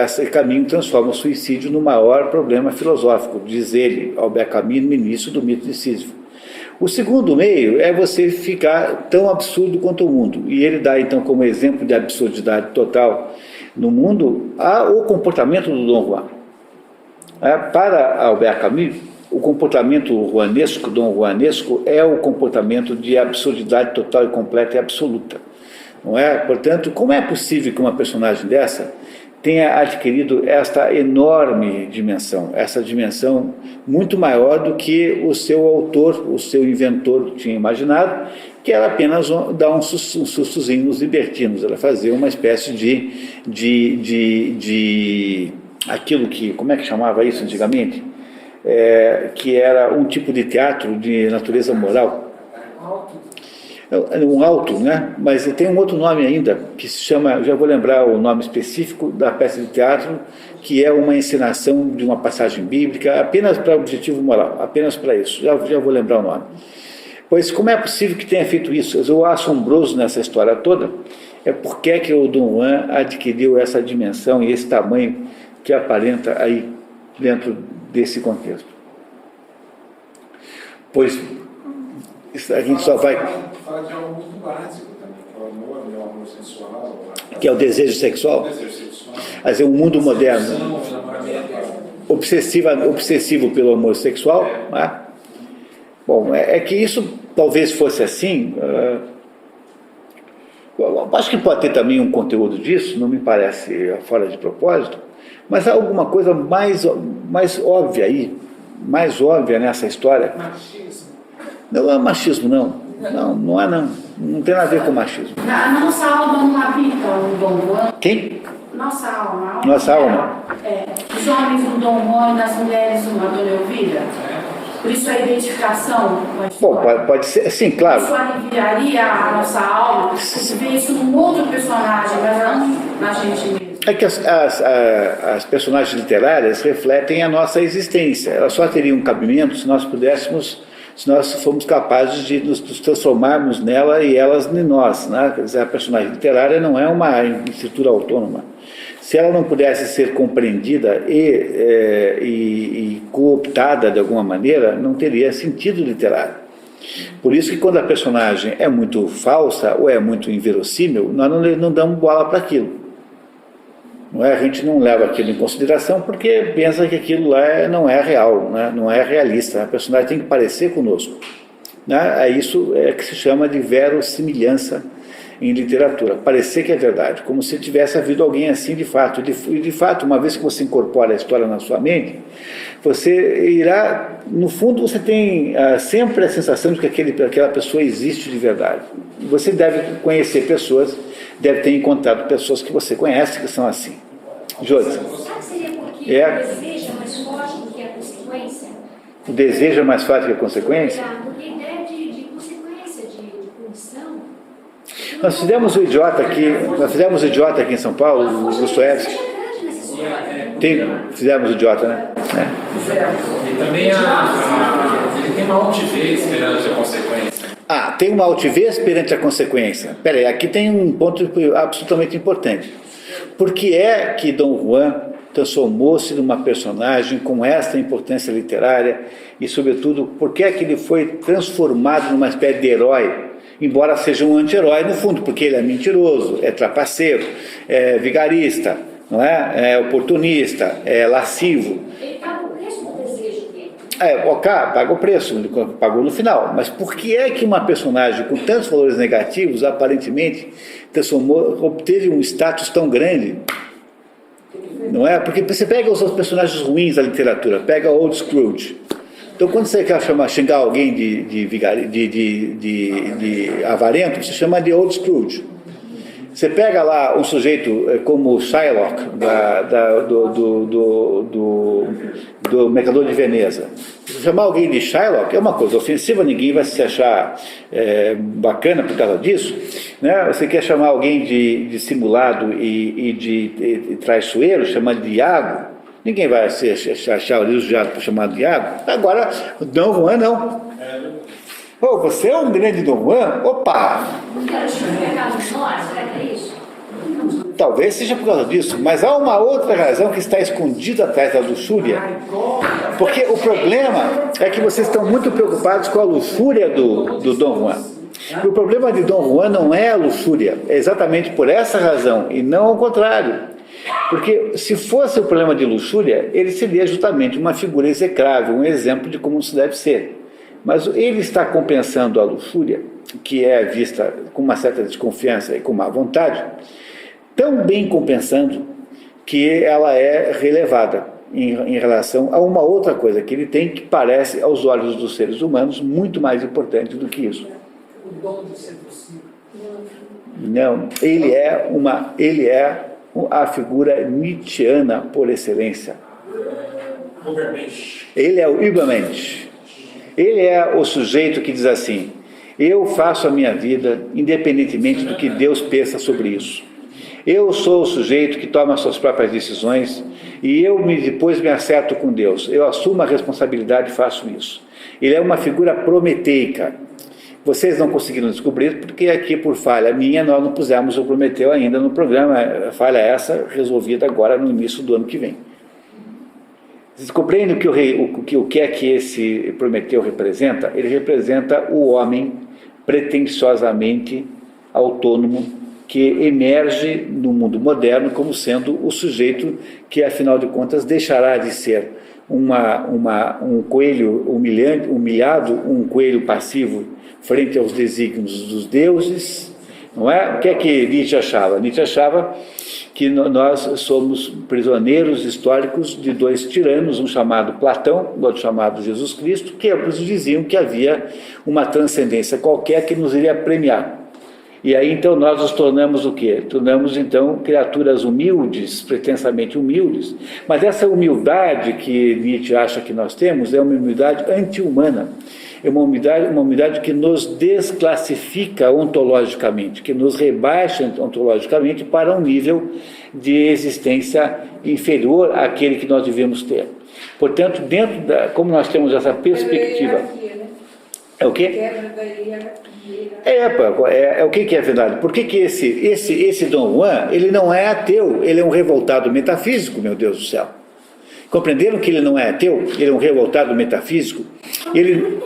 Esse caminho transforma o suicídio no maior problema filosófico, diz ele, Albert Camus, no início do mito de Sísifo. O segundo meio é você ficar tão absurdo quanto o mundo. E ele dá, então, como exemplo de absurdidade total no mundo, o comportamento do Dom Juan. Para Albert Camus, o comportamento juanesco, Dom Juanesco, é o comportamento de absurdidade total e completa e absoluta. Não é? Portanto, como é possível que uma personagem dessa tenha adquirido esta enorme dimensão, essa dimensão muito maior do que o seu autor, o seu inventor tinha imaginado, que era apenas dar um sustozinho nos libertinos, era fazer uma espécie de aquilo que, como é que chamava isso antigamente? Que era um tipo de teatro de natureza moral. Um alto, né? Mas tem um outro nome ainda, que se chama, já vou lembrar o nome específico da peça de teatro, que é uma encenação de uma passagem bíblica, apenas para objetivo moral, apenas para isso, já vou lembrar o nome. Pois como é possível que tenha feito isso? O assombroso nessa história toda é porque é que o Dom Juan adquiriu essa dimensão e esse tamanho que aparenta aí dentro desse contexto. Pois a gente só vai... Fala de algo muito básico também, que é o amor, o amor sensual. Que é o desejo sexual. Mas é um mundo moderno. Obsessivo pelo amor sexual. Né? Bom, é que isso talvez fosse assim Eu acho que pode ter também um conteúdo disso, não me parece fora de propósito, mas há alguma coisa mais óbvia aí, mais óbvia nessa história. Machismo. Não é machismo, não. Não é não. Não tem nada a ver com machismo. Na nossa alma não habita o Dom Juan. Quem? Nossa alma. Nossa alma. Os homens um Dom Juan e nas mulheres uma Dona Elvira. Por isso a identificação com a história. Bom, pode ser, sim, claro. Isso aliviaria a nossa alma se vê isso num outro personagem, mas não na gente mesmo. É que as personagens literárias refletem a nossa existência. Elas só teriam cabimento se nós formos capazes de nos transformarmos nela e elas em nós, né? Quer dizer, a personagem literária não é uma estrutura autônoma. Se ela não pudesse ser compreendida e cooptada de alguma maneira, não teria sentido literário. Por isso que quando a personagem é muito falsa ou é muito inverossímil, nós não damos bola para aquilo. Não é? A gente não leva aquilo em consideração porque pensa que aquilo lá não é real, né? Não é realista. A personagem tem que parecer conosco. Né? Isso é que se chama de verossimilhança em literatura. Parecer que é verdade, como se tivesse havido alguém assim de fato. E de fato, uma vez que você incorpora a história na sua mente, você irá, no fundo, você tem sempre a sensação de que aquela pessoa existe de verdade. Você deve conhecer pessoas, deve ter encontrado pessoas que você conhece que são assim. Josi. Será que seria porque o desejo é mais forte do que a consequência? O desejo é mais forte que a consequência? Porque a ideia de consequência, de punição. Nós fizemos o idiota aqui em São Paulo, o Dostoiévski. Fizemos o idiota, né? E também ele tem uma altivez perante a consequência. Tem uma altivez perante a consequência. Peraí, aqui tem um ponto absolutamente importante. Por que é que Dom Juan transformou-se numa personagem com esta importância literária e, sobretudo, por que é que ele foi transformado numa espécie de herói, embora seja um anti-herói no fundo, porque ele é mentiroso, é trapaceiro, é vigarista, não é? É oportunista, é lascivo. Ele paga o preço do desejo dele. Paga o preço, ele pagou no final. Mas por que é que uma personagem com tantos valores negativos, aparentemente, obteve um status tão grande? Não é? Porque você pega os outros personagens ruins da literatura, pega Old Scrooge. Então, quando você quer xingar alguém de avarento, você chama de Old Scrooge. Você pega lá um sujeito como o Shylock, do Mercador de Veneza. Se chamar alguém de Shylock é uma coisa ofensiva, ninguém vai se achar bacana por causa disso. Né? Você quer chamar alguém de simulado e de traiçoeiro, chamando de Iago, ninguém vai se achar lisonjeado chamado de Iago. Agora, Dom Juan não. Você é um grande Dom Juan? Opa! Talvez seja por causa disso, mas há uma outra razão que está escondida atrás da luxúria. Porque o problema é que vocês estão muito preocupados com a luxúria do Dom Juan. E o problema de Dom Juan não é a luxúria, é exatamente por essa razão, e não ao contrário. Porque se fosse o problema de luxúria, ele seria justamente uma figura execrável, um exemplo de como se deve ser. Mas ele está compensando a luxúria, que é vista com uma certa desconfiança e com má vontade, tão bem compensando que ela é relevada em relação a uma outra coisa que ele tem que parece, aos olhos dos seres humanos, muito mais importante do que isso. O dom de ser possível. Não, ele é a figura nietzschiana por excelência. Ele é o Übermensch. Ele é o sujeito que diz assim: eu faço a minha vida independentemente do que Deus pensa sobre isso. Eu sou o sujeito que toma as suas próprias decisões e depois me acerto com Deus. Eu assumo a responsabilidade e faço isso. Ele é uma figura prometeica. Vocês não conseguiram descobrir porque aqui, por falha minha, nós não pusemos o Prometeu ainda no programa. A falha essa resolvida agora no início do ano que vem. Vocês compreendem o que é que esse Prometeu representa? Ele representa o homem pretensiosamente autônomo que emerge no mundo moderno como sendo o sujeito que, afinal de contas, deixará de ser um coelho humilhado, um coelho passivo frente aos desígnios dos deuses, Não é? O que é que Nietzsche achava? Nietzsche achava que nós somos prisioneiros históricos de dois tiranos, um chamado Platão, outro chamado Jesus Cristo, que ambos diziam que havia uma transcendência qualquer que nos iria premiar. E aí então nós nos tornamos o quê? Tornamos então criaturas humildes, pretensamente humildes, mas essa humildade que Nietzsche acha que nós temos é uma humildade anti-humana. É uma humildade que nos desclassifica ontologicamente, que nos rebaixa ontologicamente para um nível de existência inferior àquele que nós devemos ter. Portanto, como nós temos essa perspectiva... É o quê? O que é verdade? Por que esse Dom Juan, ele não é ateu, ele é um revoltado metafísico, meu Deus do céu. Compreenderam que ele não é ateu? Ele é um revoltado metafísico? Ele...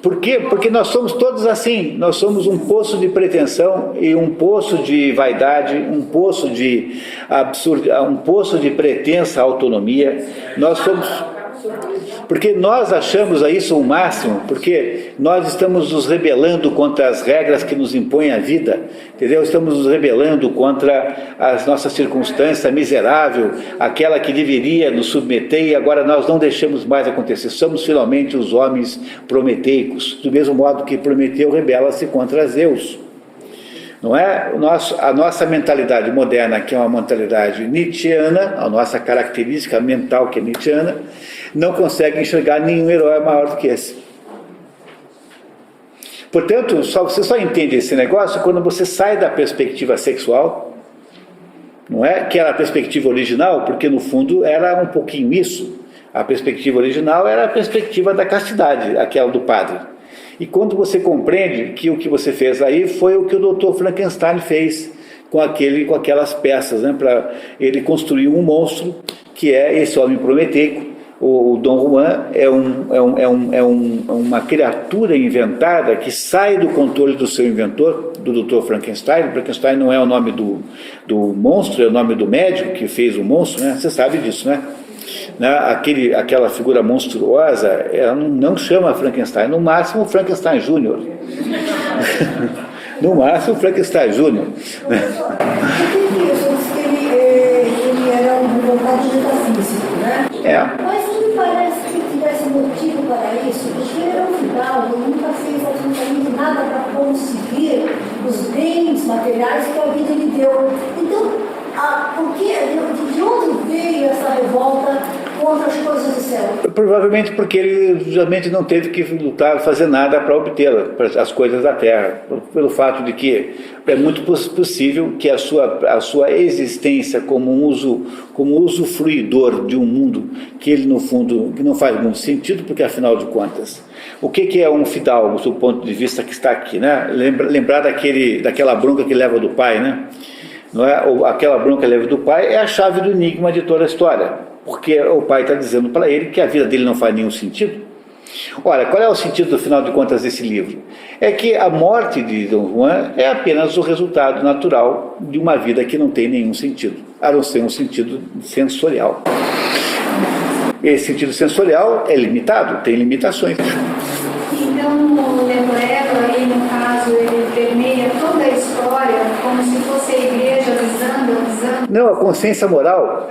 Por quê? Porque nós somos todos assim. Nós somos um poço de pretensão e um poço de vaidade, um poço de absurdo, um poço de pretensa autonomia. Nós somos... Porque nós achamos isso o máximo, porque nós estamos nos rebelando contra as regras que nos impõem a vida, entendeu? Estamos nos rebelando contra as nossas circunstâncias miserável, aquela que deveria nos submeter e agora nós não deixamos mais acontecer. Somos finalmente os homens prometeicos, do mesmo modo que Prometeu rebela-se contra Zeus. Não é? A nossa mentalidade moderna, que é uma mentalidade nietzschiana, a nossa característica mental que é nietzschiana, não consegue enxergar nenhum herói maior do que esse. Portanto, você só entende esse negócio quando você sai da perspectiva sexual, não é? Que era a perspectiva original, porque no fundo era um pouquinho isso. A perspectiva original era a perspectiva da castidade, aquela do padre. E quando você compreende que o que você fez aí foi o que o Dr. Frankenstein fez com aquelas peças, né? Para ele construir um monstro que é esse homem prometeico. O Dom Juan é uma criatura inventada que sai do controle do seu inventor, do Dr. Frankenstein. Frankenstein não é o nome do monstro, é o nome do médico que fez o monstro, né? Você sabe disso, né? Aquela figura monstruosa, ela não chama Frankenstein, no máximo Frankenstein Júnior. No máximo Frankenstein Júnior. Ele era um advogado metafísico, né? Mas não me parece que tivesse motivo para isso, porque ele era um fidalgo, nunca fez absolutamente nada para conseguir os bens materiais que a vida lhe deu. Então, de onde veio essa revolta contra as coisas do céu? Provavelmente porque ele realmente não teve que lutar, fazer nada para obtê-la, as coisas da terra, pelo fato de que é muito possível que a sua existência como usufruidor de um mundo que ele no fundo que não faz muito sentido, porque afinal de contas, o que é um fidalgo do ponto de vista que está aqui, né? Lembrar daquela bronca que leva do pai, né? Não é? Aquela bronca leve do pai é a chave do enigma de toda a história, porque o pai está dizendo para ele que a vida dele não faz nenhum sentido. Ora, qual é o sentido, no final de contas, desse livro? É que a morte de Dom Juan é apenas o resultado natural de uma vida que não tem nenhum sentido, a não ser um sentido sensorial. Esse sentido sensorial é limitado, tem limitações. Então, o Leporello, aí, no caso, ele permeia toda a história como se fosse a igreja avisando. Não, a consciência moral.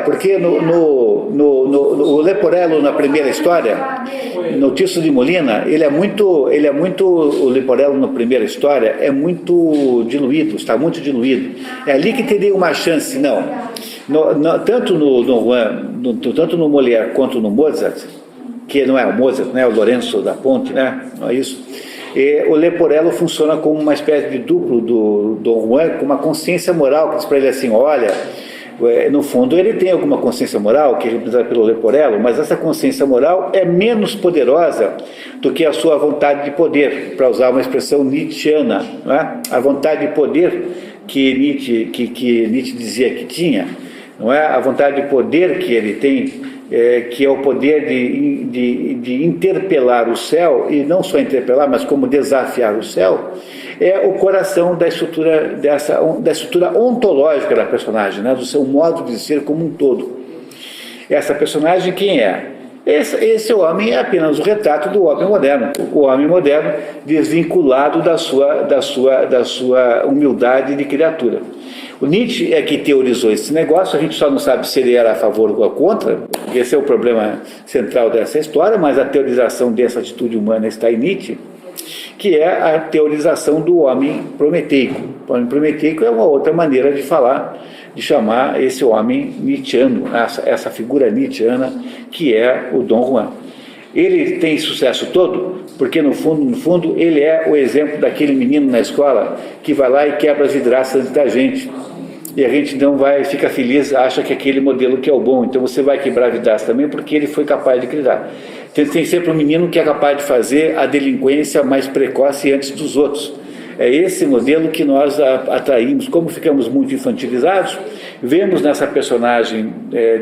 Porque o Leporello, na primeira história, no Tirso de Molina, o Leporello, na primeira história, é muito diluído, está muito diluído. É ali que teria uma chance, tanto no Dom Juan, tanto no Molière quanto no Mozart, que não é o Mozart, né, o Lourenço da Ponte, né, não é isso? E o Leporello funciona como uma espécie de duplo do Dom Juan, com uma consciência moral, que diz para ele assim, olha, no fundo ele tem alguma consciência moral, que é representada pelo Leporello, mas essa consciência moral é menos poderosa do que a sua vontade de poder, para usar uma expressão nietzschiana, não é? A vontade de poder que Nietzsche dizia que tinha, não é? A vontade de poder que ele tem, que é o poder de interpelar o céu, e não só interpelar, mas como desafiar o céu, é o coração da estrutura ontológica da personagem, né? Do seu modo de ser como um todo. Essa personagem quem é? Esse homem é apenas o retrato do homem moderno. O homem moderno desvinculado da sua humildade de criatura. O Nietzsche é que teorizou esse negócio, a gente só não sabe se ele era a favor ou contra, esse é o problema central dessa história, mas a teorização dessa atitude humana está em Nietzsche, que é a teorização do homem prometeico. O homem prometeico é uma outra maneira de falar, de chamar esse homem nietzscheano, essa figura nietzscheana que é o Dom Juan. Ele tem sucesso todo porque, no fundo, ele é o exemplo daquele menino na escola que vai lá e quebra as vidraças da gente. E a gente não vai, fica feliz, acha que aquele modelo que é o bom, então você vai quebrar a vidraça também porque ele foi capaz de criar. Tem sempre um menino que é capaz de fazer a delinquência mais precoce antes dos outros. É esse modelo que nós atraímos. Como ficamos muito infantilizados, vemos nessa personagem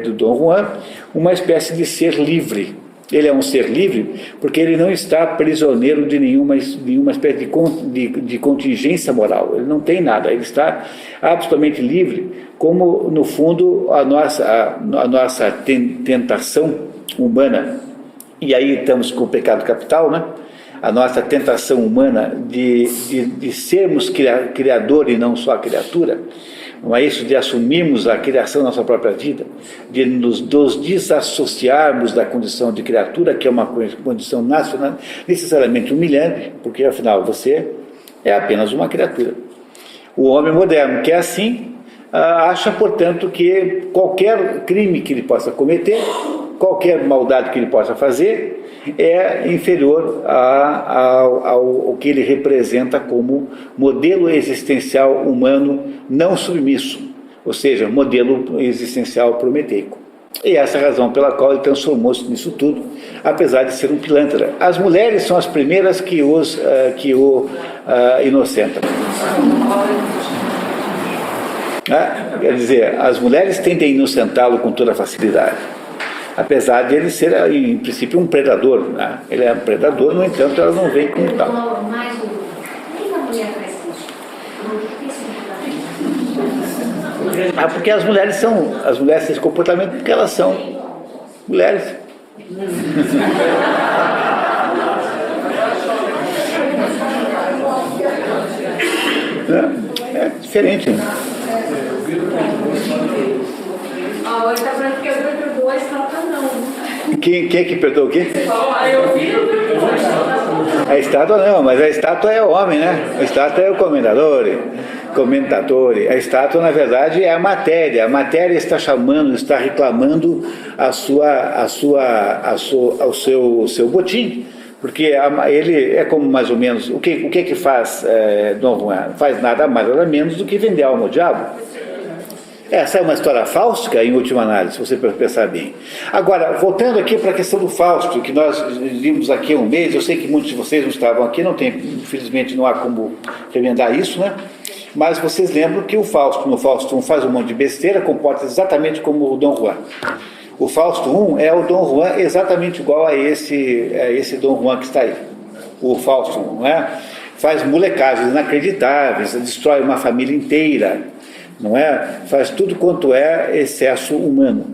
do Dom Juan uma espécie de ser livre. Ele é um ser livre porque ele não está prisioneiro de nenhuma espécie de contingência moral. Ele não tem nada, ele está absolutamente livre, como, no fundo, a nossa tentação humana. E aí estamos com o pecado capital, né? A nossa tentação humana de sermos criador e não só criatura. Não é isso, de assumirmos a criação da nossa própria vida, de nos desassociarmos da condição de criatura, que é uma condição nacional, necessariamente humilhante, porque afinal você é apenas uma criatura. O homem moderno, que é assim, acha, portanto, que qualquer crime que ele possa cometer, qualquer maldade que ele possa fazer, é inferior ao que ele representa como modelo existencial humano não submisso, ou seja, modelo existencial prometeico. E essa é a razão pela qual ele transformou-se nisso tudo, apesar de ser um pilantra. As mulheres são as primeiras que o inocentam. Quer dizer, as mulheres tendem a inocentá-lo com toda facilidade. Apesar de ele ser, em princípio, um predador. Né? Ele é um predador, no entanto, ela não vem como tal. Porque as mulheres têm esse comportamento porque elas são mulheres. É diferente. Né? Ele está falando que eu perdoou a estátua, não. Quem é que perdoou o quê? Você falou, eu vi, eu perdoou a estátua. A estátua não, mas a estátua é o homem, né? A estátua é o comentatore. A estátua, na verdade, é a matéria. A matéria está chamando, está reclamando o seu botim. Porque ele é como mais ou menos... O que faz Dom Juan? Faz nada mais nada menos do que vender alma ao diabo. Essa é uma história fáustica, em última análise, se você pensar bem. Agora, voltando aqui para a questão do Fausto, que nós vimos aqui há um mês, eu sei que muitos de vocês não estavam aqui, infelizmente não há como remendar isso, né? Mas vocês lembram que o Fausto, no Fausto I, faz um monte de besteira, comporta exatamente como o Dom Juan. O Fausto I é o Dom Juan exatamente igual a esse Dom Juan que está aí. O Fausto I, não é? Faz molecagens inacreditáveis, destrói uma família inteira, não é? Faz tudo quanto é excesso humano,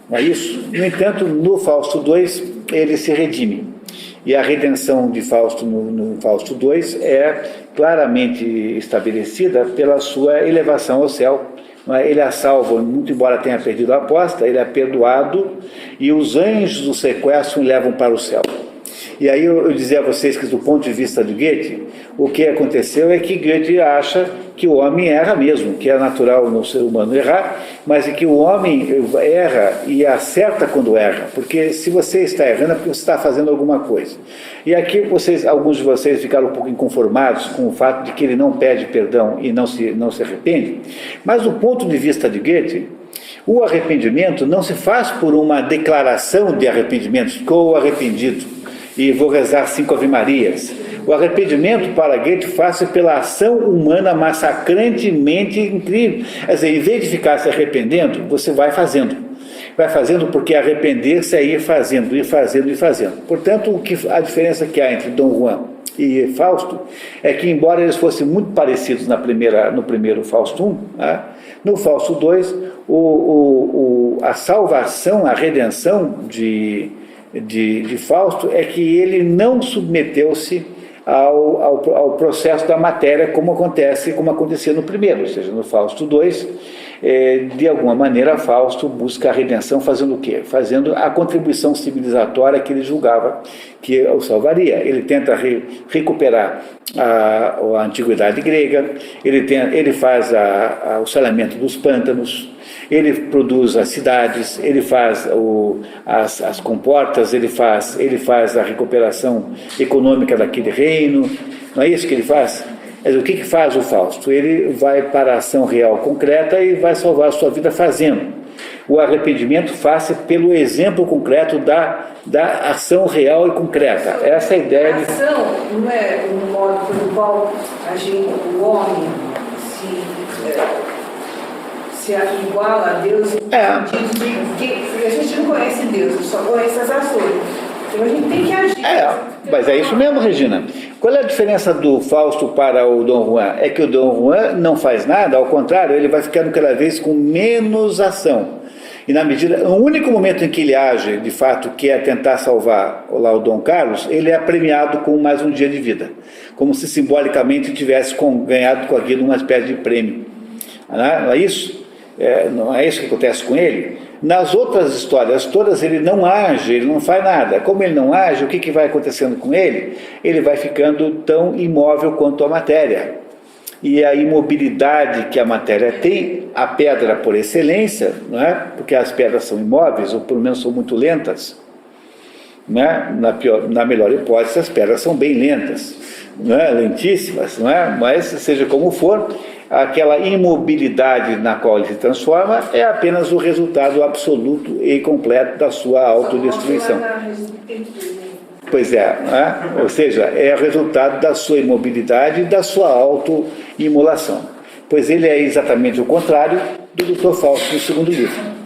não é isso? No entanto, no Fausto II, ele se redime. E a redenção de Fausto no Fausto II é claramente estabelecida pela sua elevação ao céu. Não é? Ele é salvo, muito embora tenha perdido a aposta, ele é perdoado e os anjos o sequestram e levam para o céu. E aí eu dizia a vocês que, do ponto de vista de Goethe, o que aconteceu é que Goethe acha que o homem erra mesmo, que é natural no ser humano errar, mas é que o homem erra e acerta quando erra, porque se você está errando é porque você está fazendo alguma coisa. E aqui alguns de vocês ficaram um pouco inconformados com o fato de que ele não pede perdão e não se arrepende, mas do ponto de vista de Goethe, o arrependimento não se faz por uma declaração de arrependimento, estou arrependido e vou rezar 5 Ave-Marias. O arrependimento para Goethe faz-se pela ação humana massacrantemente incrível. Quer dizer, em vez de ficar se arrependendo, você vai fazendo. Vai fazendo porque arrepender-se é ir fazendo. Portanto, a diferença que há entre Dom Juan e Fausto é que, embora eles fossem muito parecidos no primeiro Fausto I, né, no Fausto II, a salvação, a redenção de de Fausto é que ele não submeteu-se ao processo da matéria como acontecia no primeiro, ou seja, no Fausto 2, de alguma maneira Fausto busca a redenção fazendo o quê? Fazendo a contribuição civilizatória que ele julgava que o salvaria. Ele tenta recuperar a antiguidade grega, ele faz o saneamento dos pântanos, ele produz as cidades, ele faz as comportas, ele faz a recuperação econômica daquele reino. Não é isso que ele faz? Mas o que faz o Fausto? Ele vai para a ação real concreta e vai salvar a sua vida fazendo. O arrependimento faça pelo exemplo concreto da ação real e concreta. Essa é a ideia de... A ação não é um modo pelo qual o homem se iguala a Deus. Porque a gente não conhece Deus, só conhece as ações. Então a gente tem que agir. Mas é isso mesmo, Regina. Qual é a diferença do Fausto para o Dom Juan? É que o Dom Juan não faz nada, ao contrário, ele vai ficando cada vez com menos ação. E o único momento em que ele age, de fato, que é tentar salvar lá o Dom Carlos, ele é premiado com mais um dia de vida. Como se simbolicamente tivesse ganhado com aquilo uma espécie de prêmio. Não é isso? Não é isso que acontece com ele? Nas outras histórias todas ele não age, ele não faz nada. Como ele não age, o que vai acontecendo com ele? Ele vai ficando tão imóvel quanto a matéria. E a imobilidade que a matéria tem, a pedra por excelência, não é? Porque as pedras são imóveis, ou pelo menos são muito lentas, não é? Na melhor hipótese, as pedras são bem lentas, não é? Lentíssimas, não é? Mas seja como for, aquela imobilidade na qual ele se transforma é apenas o resultado absoluto e completo da sua autodestruição. Pois é, né? Ou seja, é o resultado da sua imobilidade e da sua autoimolação. Pois ele é exatamente o contrário do Dr. Fausto no segundo livro.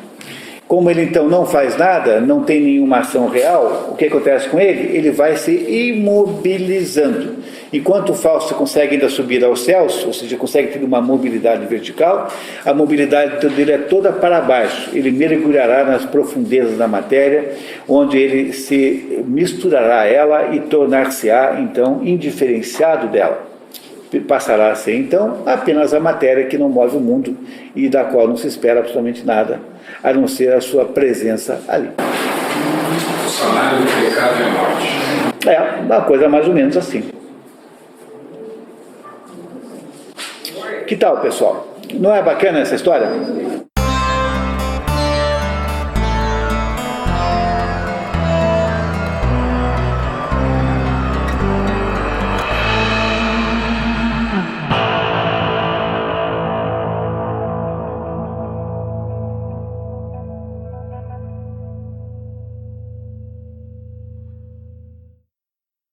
Como ele então não faz nada, não tem nenhuma ação real, o que acontece com ele? Ele vai se imobilizando. Enquanto o Fausto consegue ainda subir aos céus, ou seja, consegue ter uma mobilidade vertical, a mobilidade dele é toda para baixo. Ele mergulhará nas profundezas da matéria, onde ele se misturará a ela e tornar-se-á, então, indiferenciado dela. Passará a ser, então, apenas a matéria que não move o mundo e da qual não se espera absolutamente nada, a não ser a sua presença ali. O salário do pecado é a morte. É, uma coisa mais ou menos assim. Que tal, pessoal? Não é bacana essa história?